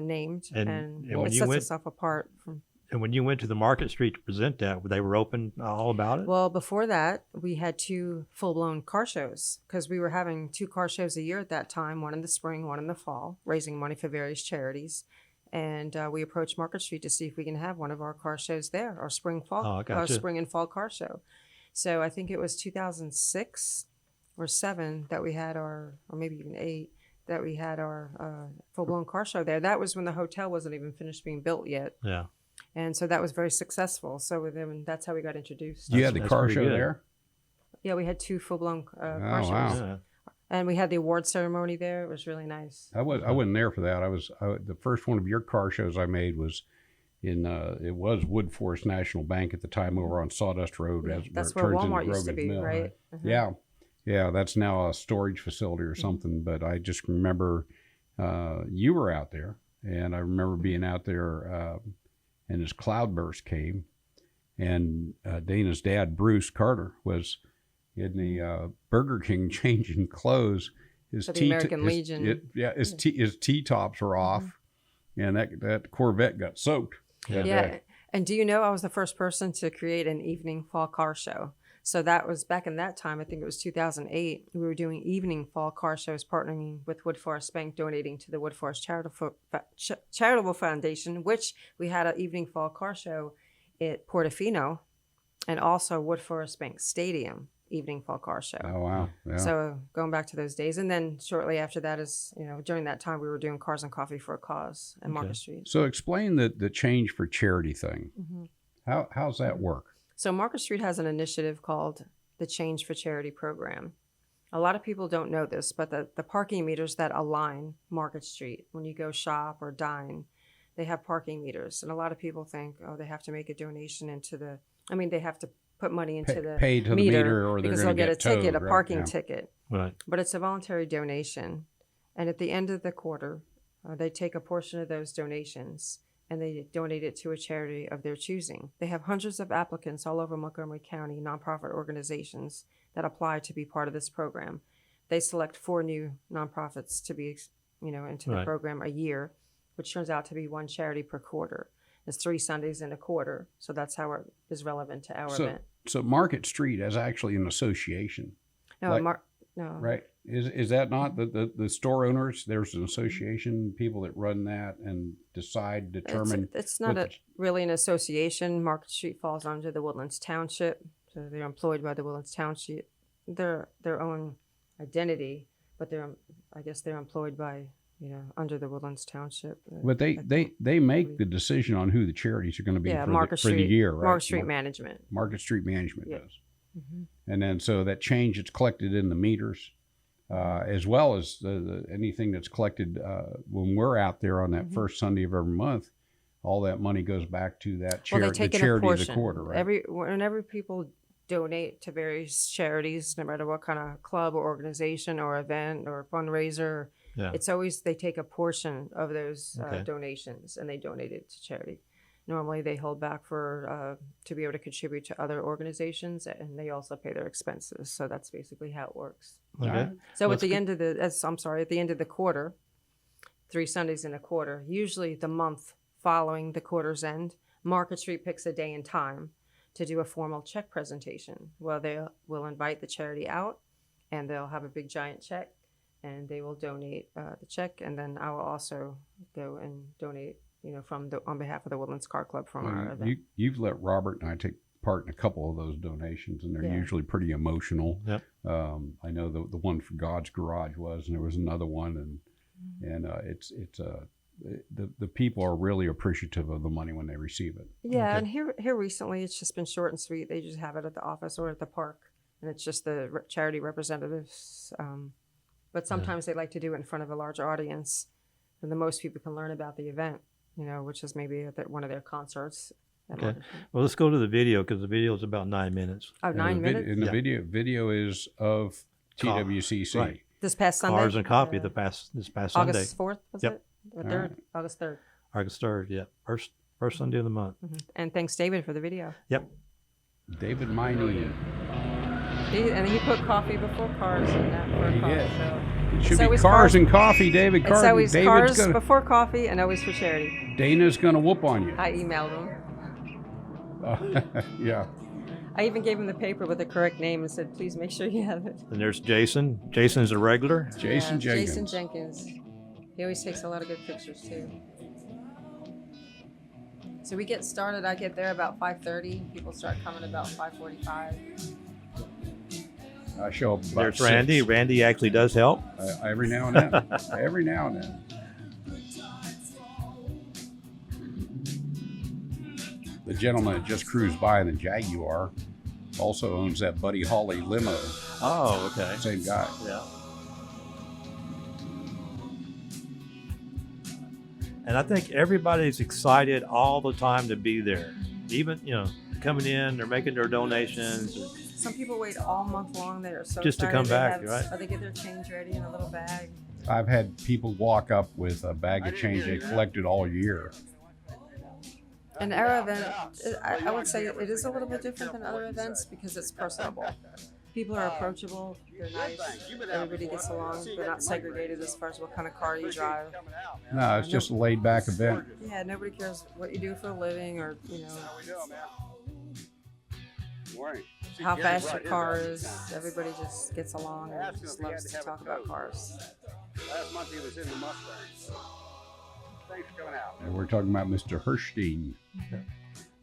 D: named.
C: And
D: it
C: when you
D: sets
C: went-
D: itself apart from.
C: And when you went to the Market Street to present that, they were open all about it?
D: Well, before that, we had 2 full-blown car shows because we were having 2 car shows a year at that time, one in the spring, one in the fall, raising money for various charities. And we approached Market Street to see if we can have one of our car shows there, our spring and fall car show. So I think it was 2006 or 7 that we had or maybe even 8, that we had our full-blown car show there. That was when the hotel wasn't even finished being built yet.
C: Yeah.
D: And so that was very successful. So with them, that's how we got introduced.
B: You had the
C: That's
B: car
C: pretty
B: show
C: good.
B: there?
D: Yeah, we had 2 full-blown car
B: Oh,
D: shows.
B: wow.
C: Yeah.
D: And we had the award ceremony there. It was really nice.
B: I wasn't there for that. The first one of your car shows I made was in it was Woodforest National Bank at the time over on Sawdust Road.
D: That's
B: where
D: where
B: it turns
D: Walmart
B: into
D: used to
B: Grogan's
D: be,
B: Mill.
D: right?
B: Yeah, that's now a storage facility or something. But I just remember you were out there, and I remember being out there, and this cloudburst came, and Dana's dad, Bruce Carter, was in the Burger King changing clothes.
D: For the American Legion.
B: His T-tops were off, and that Corvette got soaked. that
D: Yeah.
B: day.
D: And do you know I was the first person to create an evening fall car show? So that was back in that time. I think it was 2008. We were doing evening fall car shows, partnering with Woodforest Bank, donating to the Woodforest Charitable Foundation, which we had an evening fall car show at Portofino, and also Woodforest Bank Stadium evening fall car show.
B: Oh wow! Yeah.
D: So going back to those days, and then shortly after that is, during that time we were doing Cars and Coffee for a Cause in Market Street.
B: So explain the change for charity thing.
D: Mm-hmm.
B: How's that work?
D: So Market Street has an initiative called the Change for Charity program. A lot of people don't know this, but the parking meters that align Market Street, when you go shop or dine, they have parking meters. And a lot of people think, they have to make a donation they have to put money into the
B: pay to the meter or they're
D: because
B: going
D: they'll
B: to
D: get a ticket, a
B: towed, right?
D: parking
B: Yeah.
D: ticket.
C: Right.
D: But it's a voluntary donation. And at the end of the quarter, they take a portion of those donations and they donate it to a charity of their choosing. They have hundreds of applicants all over Montgomery County, nonprofit organizations that apply to be part of this program. They select 4 new nonprofits to be, into the
C: Right.
D: program a year, which turns out to be 1 charity per quarter. It's 3 Sundays in a quarter, so that's how it is relevant to our event.
B: So Market Street is actually an association,
D: No,
B: like-
D: no.
B: right? Is that not the store owners? There's an association, people that run that and determine.
D: It's not
B: what
D: really an association. Market Street falls under the Woodlands Township, so they're employed by the Woodlands Township. They're their own identity, but I guess they're employed by, under the Woodlands Township.
B: But they make the decision on who the charities are going to be for the year, right?
D: Market Street Management.
B: Market Street Management
D: Yeah.
B: does.
D: Mm-hmm.
B: And then so that change is collected in the meters, as well as anything that's collected when we're out there on that
D: Mm-hmm.
B: first Sunday of every month. All that money goes back to that
D: Well, they
B: the
D: take in a
B: charity of the
D: portion.
B: quarter, right?
D: Whenever people donate to various charities, no matter what kind of club or organization or event or fundraiser,
C: Yeah.
D: it's always they take a portion of those
C: Okay.
D: donations and they donate it to charity. Normally, they hold back for to be able to contribute to other organizations, and they also pay their expenses. So that's basically how it works.
C: Okay.
D: So
C: That's
D: at the end of at the end of the quarter, 3 Sundays in a quarter, usually the month following the quarter's end, Market Street picks a day and time to do a formal check presentation. Well, they will invite the charity out, and they'll have a big giant check, and they will donate the check, and then I will also go and donate, on behalf of the Woodlands Car Club from our event.
B: You've let Robert and I take part in a couple of those donations, and they're
D: Yeah.
B: usually pretty emotional.
C: Yep.
B: I know the one for God's Garage was, and there was another one, and it's the people are really appreciative of the money when they receive it.
D: Yeah,
C: Okay.
D: and here recently, it's just been short and sweet. They just have it at the office or at the park, and it's just the charity representatives. But sometimes they like to do it in front of a larger audience, and the most people can learn about the event, which is maybe at one of their concerts. at
C: Okay.
D: Market Street.
C: Well, let's go to the video because the video is about 9 minutes.
D: Oh,
B: And
D: 9
B: the vid-
D: minutes?
B: And the video is of TWCC.
C: Right.
D: This past Sunday?
C: Cars and Coffee
D: Uh,
C: this past Sunday.
D: August 4th, was
C: Yep.
D: it? Or
B: All
D: 3rd?
B: right.
D: August 3rd.
C: August 3rd, yeah. First Sunday of the month.
D: And thanks, David, for the video.
C: Yep.
B: David Miney.
D: He put coffee before cars in that for a
B: He
D: coffee
B: did.
D: show.
B: It should
D: It's
B: be
D: always
B: cars and coffee, David.
D: It's always
B: David's
D: cars
B: gonna,
D: before coffee and always for charity.
B: Dana's gonna whoop on you.
D: I emailed him.
B: Yeah.
D: I even gave him the paper with the correct name and said, please make sure you have it.
C: And there's Jason. Jason's a regular.
B: Jason
D: Yeah,
B: Jenkins.
D: Jason Jenkins. He always takes a lot of good pictures too. So we get started. I get there about 5:30. People start coming about 5:45.
B: I show up about
C: There's
B: 6.
C: Randy. Randy actually does help.
B: Every now and then. Every now and then. The gentleman that just cruised by in the Jaguar also owns that Buddy Holly limo.
C: Oh, okay.
B: Same guy.
C: Yeah. And I think everybody's excited all the time to be there. Even, coming in, they're making their donations.
D: Some people wait all month long. They are so
C: Just to
D: excited.
C: come
D: They
C: back,
D: have-
C: right?
D: Or they get their change ready in a little bag.
B: I've had people walk up with a bag of change they collected all year.
D: And our event, I would say it is a little bit different than other events because it's personable. People are approachable, they're nice, everybody gets along, they're not segregated as far as what kind of car you drive.
B: No, it's just a laid back event.
D: Yeah, nobody cares what you do for a living or, how fast your car is. Everybody just gets along and just loves to talk about cars.
I: Last month he was in the Mustang. Thanks for coming out.
B: And we're talking about Mr. Hirstein.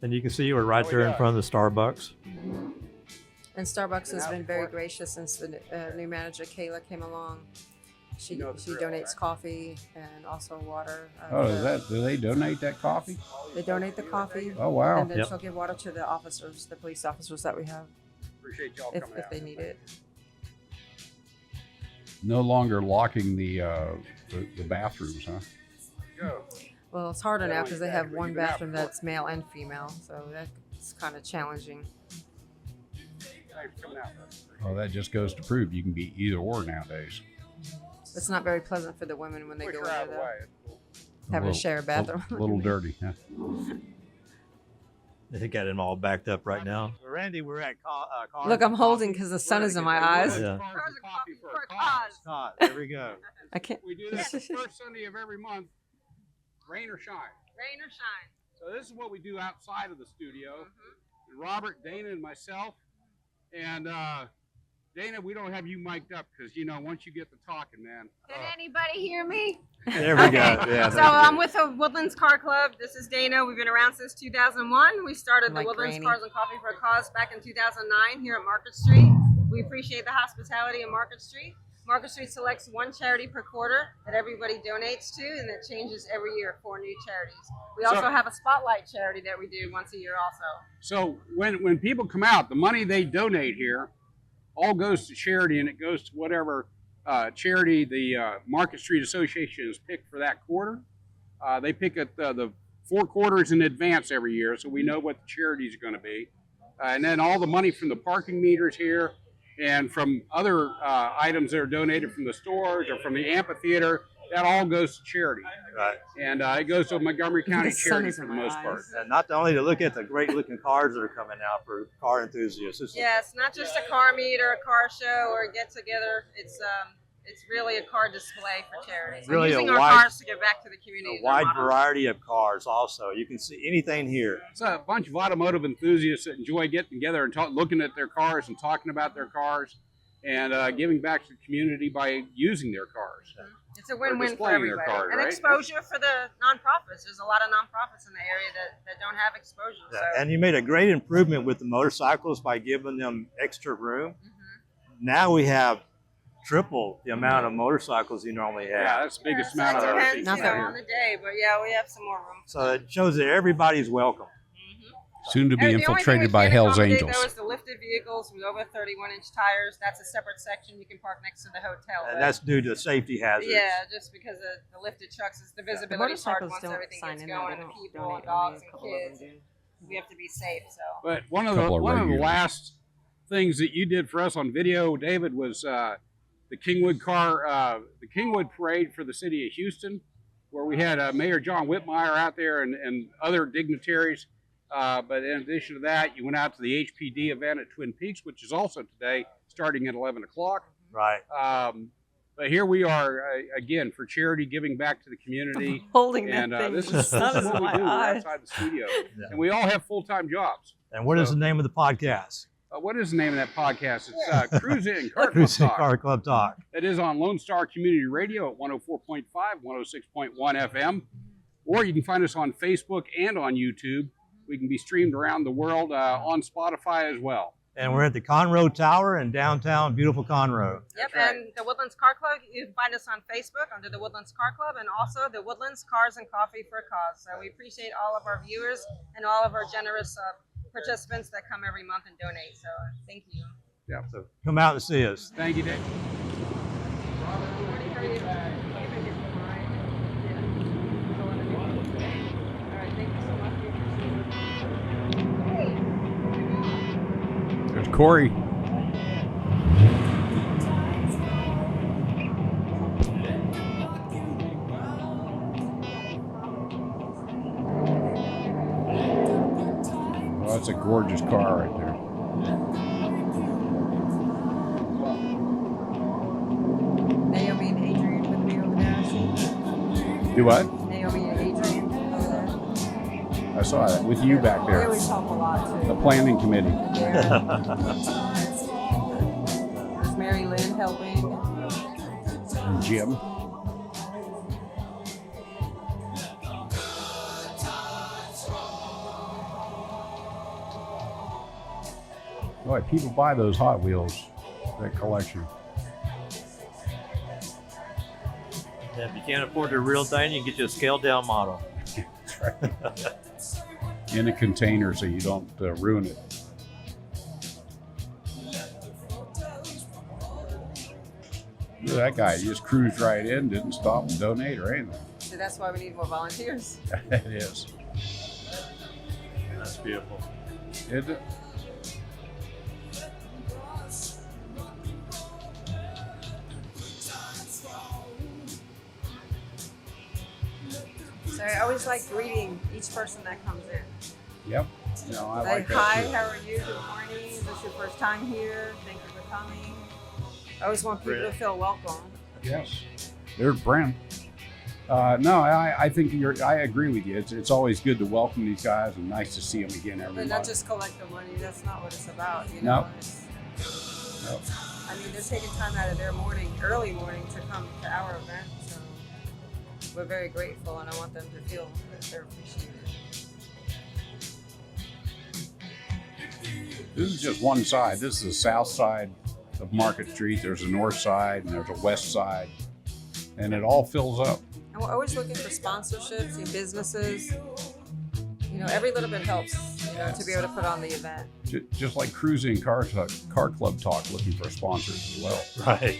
C: And you can see we're right there in front of the Starbucks.
D: And Starbucks has been very gracious since the new manager, Kayla, came along. She donates coffee and also water.
B: Do they donate that coffee?
D: They donate the coffee.
B: Oh, wow.
D: And then
C: Yep.
D: she'll give water to the officers, the police officers that we have,
I: Appreciate y'all
D: if
I: coming out.
D: they need it.
B: No longer locking the bathrooms, huh?
I: Go.
D: Well, it's harder now because they have one bathroom that's male and female, so that's kind of challenging.
I: Thanks for coming out.
B: Well, that just goes to prove you can be either or nowadays.
D: It's not very pleasant for the women when they go in there, though,
B: A
D: having
B: little-
D: to share a bathroom.
B: A little dirty, huh?
C: They got him all backed up right now.
I: Randy, we're at Cars
D: Look, I'm holding because the sun is in my eyes.
C: Yeah.
I: Cars and coffee for a cause.
C: There we go.
D: I can't.
I: We do this the first Sunday of every month, rain or shine.
F: Rain or shine.
I: So this is what we do outside of the studio. Robert, Dana, and myself. And Dana, we don't have you mic'd up because, you know, once you get to talking, man.
D: Can anybody hear me?
C: There we go. Yeah.
D: So I'm with the Woodlands Car Club. This is Dana. We've been around since 2001. We started the
J: Like
D: Woodlands
J: Granny.
D: Cars and Coffee for a Cause back in 2009 here at Market Street. We appreciate the hospitality of Market Street. Market Street selects one charity per quarter that everybody donates to, and that changes every year for new charities. We also have a spotlight charity that we do once a year also.
B: So when people come out, the money they donate here all goes to charity, and it goes to whatever charity the Market Street Association has picked for that quarter. They pick it the 4 quarters in advance every year, so we know what the charities are going to be. And then all the money from the parking meters here and from other items that are donated from the stores or from the amphitheater, that all goes to charity.
K: Right.
B: And it goes to Montgomery County
J: The sun
B: charity
J: is
B: for
J: in
B: the
J: my
B: most
J: eyes.
B: part.
K: And not only to look at the great looking cars that are coming out for car enthusiasts. This is-
D: Yeah, it's not just a car meet or a car show or a get together. It's really a car display for charity. So
K: Really a
D: using our
K: wide-
D: cars to give back to the community.
K: a
D: is our
K: wide
D: motto.
K: variety of cars also. You can see anything here.
B: It's a bunch of automotive enthusiasts that enjoy getting together and looking at their cars and talking about their cars and giving back to the community by using their cars.
D: It's a win-win for
B: displaying their
D: everybody.
B: cars,
D: And
B: right?
D: exposure for the nonprofits. There's a lot of nonprofits in the area that don't have exposure.
K: Yeah,
D: So.
K: and you made a great improvement with the motorcycles by giving them extra room. Now we have triple the amount of motorcycles you normally have.
B: Yeah, that's the biggest
D: So
B: amount
D: it
B: I've ever
D: depends,
B: seen.
J: Not
D: you
J: that
D: know, on the day, but yeah, we have some more room.
K: So it shows that everybody's welcome.
B: Soon to be
D: The only thing we
B: infiltrated by
D: can't
B: Hell's
D: accommodate,
B: Angels.
D: Though, is the lifted vehicles with over 31-inch tires. That's a separate section you can park next to the hotel.
K: And that's due to safety hazards.
D: Yeah, just because of the lifted trucks, is the
J: The
D: visibility part
J: motorcycles
D: once
J: don't
D: everything
J: sign
D: gets
J: in that.
D: going,
J: They
D: and the
J: don't
D: people,
J: donate.
D: and dogs,
J: Only a
D: and
J: couple of
D: kids.
J: them do.
D: We have to be safe. So.
B: But one of
L: Couple of
B: the
L: regulars.
B: last things that you did for us on video, David, was the Kingwood the Kingwood parade for the city of Houston, where we had Mayor John Whitmire out there and other dignitaries. But in addition to that, you went out to the HPD event at Twin Peaks, which is also today, starting at 11 o'clock.
K: Right.
B: But here we are again for charity, giving back to the community.
J: Holding
B: And
J: that thing.
B: this
J: The
B: is
J: sun is
B: what
J: in
B: we
J: my
B: do. We're
J: eyes.
B: outside the studio,
K: Yeah.
B: and we all have full-time jobs.
K: And what is the name of the podcast?
B: What is the name of that podcast? It's Cruisin Car Club
K: Cruisin
B: Talk.
K: Car Club Talk.
B: It is on Lone Star Community Radio at 104.5, 106.1 FM. Or you can find us on Facebook and on YouTube. We can be streamed around the world on Spotify as well.
K: And we're at the Conroe Tower in downtown, beautiful Conroe.
D: Yep,
B: right.
D: and the Woodlands Car Club, you can find us on Facebook under the Woodlands Car Club, and also the Woodlands Cars and Coffee for a Cause. So we appreciate all of our viewers and all of our generous participants that come every month and donate. So thank you.
K: So come out and see us.
B: Thank you, Dave.
L: There's Corey. Well, that's a gorgeous car right there.
J: Naomi and Adrian with me over there. I see.
L: Do what?
J: Naomi and Adrian over there.
L: I saw that with you back
J: They
L: there.
J: always talk a lot
L: The
J: too.
L: planning committee.
J: There's Mary Lynn helping.
L: And Jim. Boy, people buy those Hot Wheels, that collection.
K: If you can't afford the real thing, you can get you a scaled down model.
L: That's right. In a container so you don't ruin it. Look at that guy. He just cruised right in, didn't stop and donate or anything.
D: So that's why we need more volunteers.
L: It is.
K: That's beautiful.
L: Isn't it?
D: So I always like greeting each person that comes in.
L: Yep. No, I like that
D: Hi,
L: too.
D: how are you? Good morning. Is this your first time here? Thank you for coming. I always want people to feel welcome.
L: Yes. There's Brent. No, I think I agree with you. It's always good to welcome these guys and nice to see them again every
D: But not
L: month.
D: just collect the money. That's not what it's about. You
L: No.
D: know? It's I mean, they're taking time out of their early morning to come to our event. So we're very grateful, and I want them to feel that they're appreciated.
L: This is just one side. This is the south side of Market Street. There's a north side and there's a west side, and it all fills up.
D: And we're always looking for sponsorships and businesses. You know, every little bit helps, you know, to be able to put on the event.
L: Just like Cruisin Car Club Talk, looking for sponsors as well.
C: Right.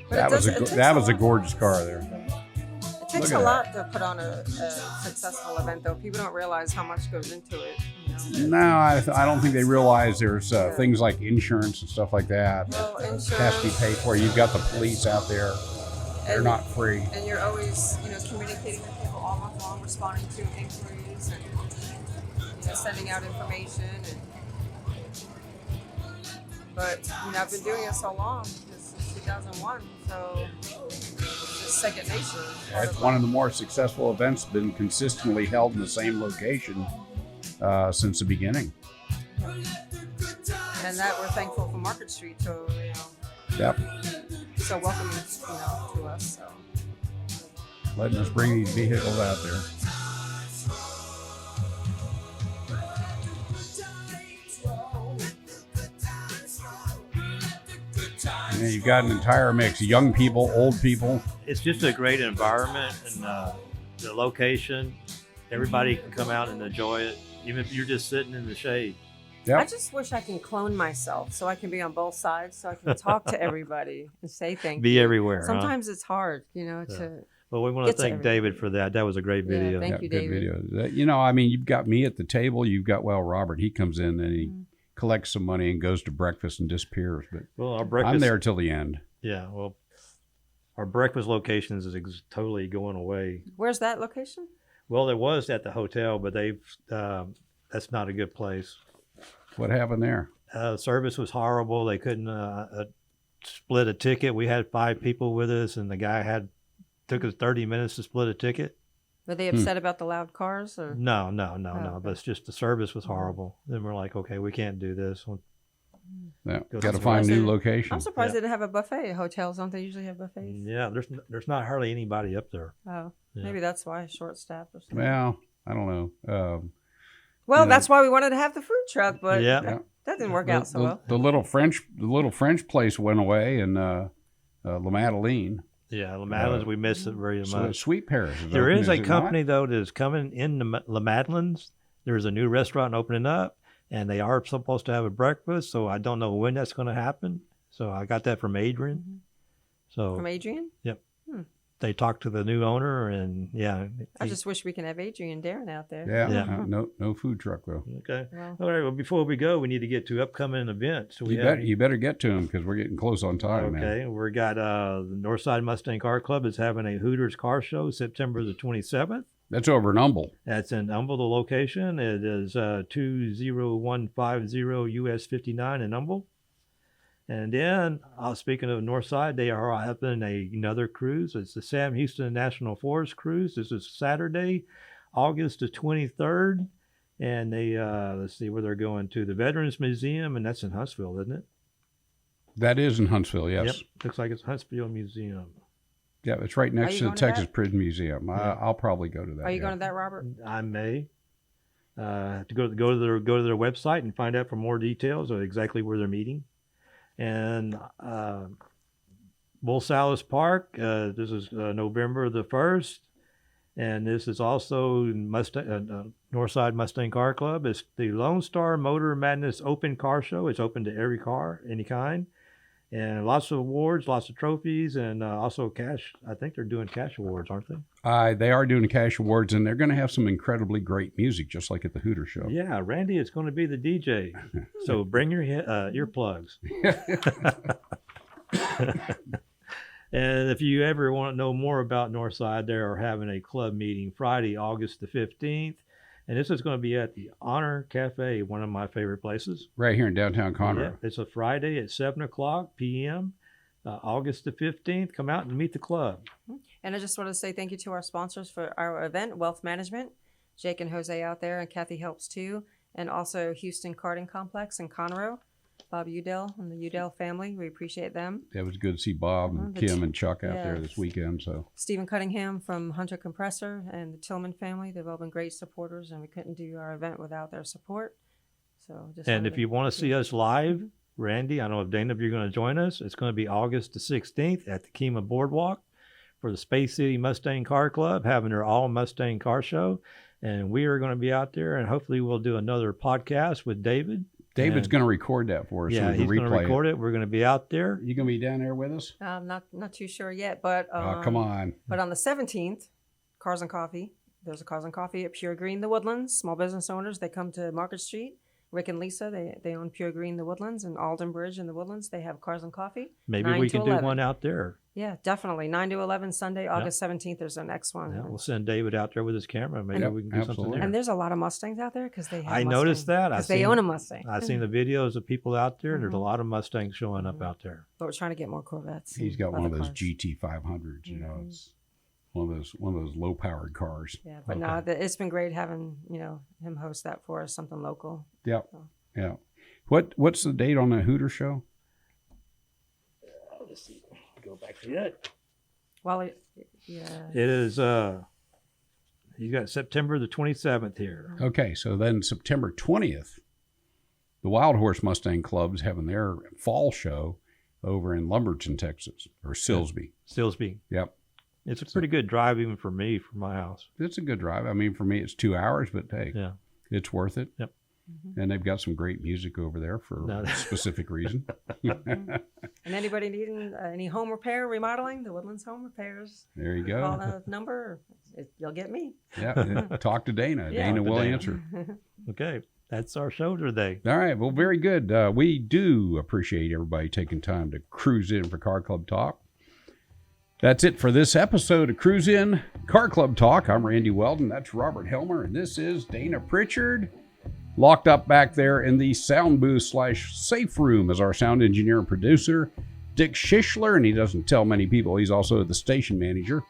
L: That was a gorgeous car there.
D: It takes a lot to put on a successful event, though. People don't realize how much goes into it. You know?
L: No, I don't think they realize there's things like insurance and stuff like that.
D: Well, insurance
L: has to be paid for. You've got the police out there. They're not free.
D: And you're always, you know, communicating with people all month long, responding to inquiries and, you know, sending out information. But, you know, I've been doing it so long, since 2001, so it's just second nature.
L: It's one of the more successful events, been consistently held in the same location since the beginning.
D: And that we're thankful for Market Street to, you know,
L: Yep.
D: so welcoming, you know, to us. So
L: Letting us bring these vehicles out there. And you've got an entire mix of young people, old people.
C: It's just a great environment, and the location. Everybody can come out and enjoy it, even if you're just sitting in the shade.
L: Yep.
D: I just wish I can clone myself so I can be on both sides, so I can talk to everybody and say thank you.
C: Be everywhere.
D: Sometimes it's hard, you know,
C: Yeah.
D: to.
C: Well, we want to thank David for that. That was a great
D: Yeah,
C: video.
D: thank you,
L: Good
D: David.
L: video. You know, I mean, you've got me at the table. You've got, Robert. He comes in and he collects some money and goes to breakfast and disappears. But
C: Well, our breakfast.
L: I'm there till the end.
C: Yeah. Well, our breakfast locations is totally going away.
D: Where's that location?
C: Well, it was at the hotel, but they've that's not a good place.
L: What happened there?
C: Service was horrible. They couldn't split a ticket. We had 5 people with us, and the guy took us 30 minutes to split a ticket.
D: Were they upset about the loud cars, or?
C: No.
D: okay.
C: But it's just the service was horrible. Then we're like, okay, we can't do this.
L: Yeah,
C: Go
L: got to
C: somewhere
L: find
C: else.
L: new
D: I'm
L: location.
D: surprised they didn't have a buffet at hotels. Don't they usually have buffets?
C: Yeah, there's not hardly anybody up there.
D: Oh,
C: Yeah.
D: maybe that's why, short staff or something.
L: Well, I don't know.
D: Well,
L: you know.
D: that's why we wanted to have the food truck, but
C: Yeah.
D: that didn't work out so well.
L: The little French place went away in La Madeleine.
C: Yeah, La Madeleine's, we miss it very much.
L: Sweet Pears.
C: There
L: open,
C: is a
L: it
C: company,
L: not?
C: though, that is coming in La Madeleine's. There's a new restaurant opening up, and they are supposed to have a breakfast, so I don't know when that's going to happen. So I got that from Adrian. So
D: From Adrian?
C: Yep. They talked to the new owner, and yeah.
D: I just wish we can have Adrian and Darren out there.
L: Yeah. No food truck though.
C: Okay.
D: Well,
C: All right. Well, before we go, we need to get to upcoming events. So
L: You better get to them because we're getting close on time, man.
C: Okay, we got the Northside Mustang Car Club is having a Hooters car show September the 27th.
L: That's over in Humble.
C: That's in Humble, the location. It is 20150 US 59 in Humble. And then, speaking of Northside, they are having another cruise. It's the Sam Houston National Forest Cruise. This is Saturday, August the 23rd. And they, let's see where they're going to. The Veterans Museum, and that's in Huntsville, isn't it?
L: That is in Huntsville, yes.
C: Yep, looks like it's Huntsville Museum.
L: Yeah, it's right next
D: you
L: to the
D: going to
L: Texas
D: that?
L: Prison Museum.
C: Yeah.
L: I'll probably go to that.
D: are you
L: yeah.
D: going to that, Robert?
C: I may have to go to their website and find out for more details of exactly where they're meeting. And Bull Salas Park, this is November the 1st, and this is also Northside Mustang Car Club. It's the Lone Star Motor Madness Open Car Show. It's open to every car, any kind, and lots of awards, lots of trophies, and also cash. I think they're doing cash awards, aren't they?
L: They are doing cash awards, and they're going to have some incredibly great music, just like at the Hooter Show.
C: Yeah, Randy is going to be the DJ. So bring your earplugs. And if you ever want to know more about Northside, they are having a club meeting Friday, August the 15th. And this is going to be at the Honor Cafe, one of my favorite places.
L: Right here in downtown Conroe.
C: Yeah, it's a Friday at 7 o'clock p.m., August the 15th. Come out and meet the club.
D: And I just want to say thank you to our sponsors for our event, Wealth Management. Jake and Jose out there, and Kathy helps too. And also Houston Karting Complex in Conroe. Bob Udell and the Udell family. We appreciate them.
B: It was good to see Bob and Kim and Chuck out there this weekend. So
D: Stephen Cunningham from Hunter Compressor and the Tillman family. They've all been great supporters, and we couldn't do our event without their support. So
C: and if you want to see us live, Randy, I don't know if Dana, if you're going to join us, it's going to be August the 16th at the Kima Boardwalk for the Space City Mustang Car Club, having their all Mustang car show. And we are going to be out there, and hopefully we'll do another podcast with David.
B: David's going to record that for us.
C: Yeah,
B: so we can
C: he's going to record it. We're going to be out there.
B: You going to be down there with us?
D: I'm not too sure yet, but
B: come on.
D: But on the 17th, Cars and Coffee. There's a Cars and Coffee at Pure Green, the Woodlands. Small business owners, they come to Market Street. Rick and Lisa, they own Pure Green, the Woodlands, and Alden Bridge in the Woodlands. They have Cars and Coffee.
C: Maybe we can do one out there.
D: Yeah, definitely. 9 to 11 Sunday, August 17th. There's our next one.
C: Yeah, we'll send David out there with his camera. Maybe we can do something there.
D: And there's a lot of Mustangs out there because they have
C: I noticed that.
D: Because they own a Mustang.
C: I've seen the videos of people out there. There's a lot of Mustangs showing up out there.
D: But we're trying to get more Corvettes.
B: He's got one of those GT 500s. You know, it's one of those low powered cars.
D: Yeah, but no, it's been great having him host that for us, something local.
B: Yep. So. Yeah. What's the date on the Hooter show?
C: Let's see. Go back to that.
D: Well,
C: it is. You got September the 27th here.
B: Okay, so then September 20th, the Wild Horse Mustang Club's having their fall show over in Lumberton, Texas, or Silsbee.
C: Silsbee.
B: Yep.
C: It's a pretty good drive even for me from my house.
B: It's a good drive. I mean, for me, it's 2 hours, but hey, it's worth it.
C: Yep.
B: And they've got some great music over there for a specific reason.
D: And anybody needing any home repair, remodeling, the Woodlands Home Repairs.
B: There you go.
D: Call the number. You'll get me.
B: Yeah. Talk to Dana. Dana will answer.
C: Okay. That's our show today.
B: All right. Well, very good. We do appreciate everybody taking time to cruise in for Car Club Talk. That's it for this episode of Cruise In Car Club Talk. I'm Randy Weldon. That's Robert Helmer. And this is Dana Pritchard. Locked up back there in the sound booth / safe room is our sound engineer and producer, Dick Schischler, and he doesn't tell many people he's also the station manager.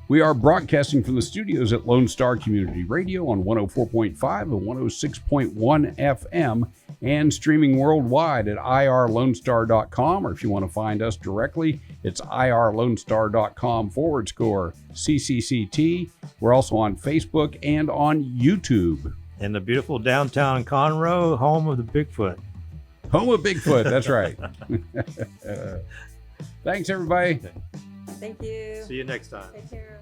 B: We are broadcasting from the studios at Lone Star Community Radio on 104.5 and 106.1 FM and streaming worldwide at irlonestar.com, or if you want to find us directly, it's irlonestar.com/CCCT. We're also on Facebook and on YouTube.
C: In the beautiful downtown Conroe, home of the Bigfoot.
B: Home of Bigfoot, that's right. Thanks, everybody.
D: Thank you.
C: See you next time.
D: Take care.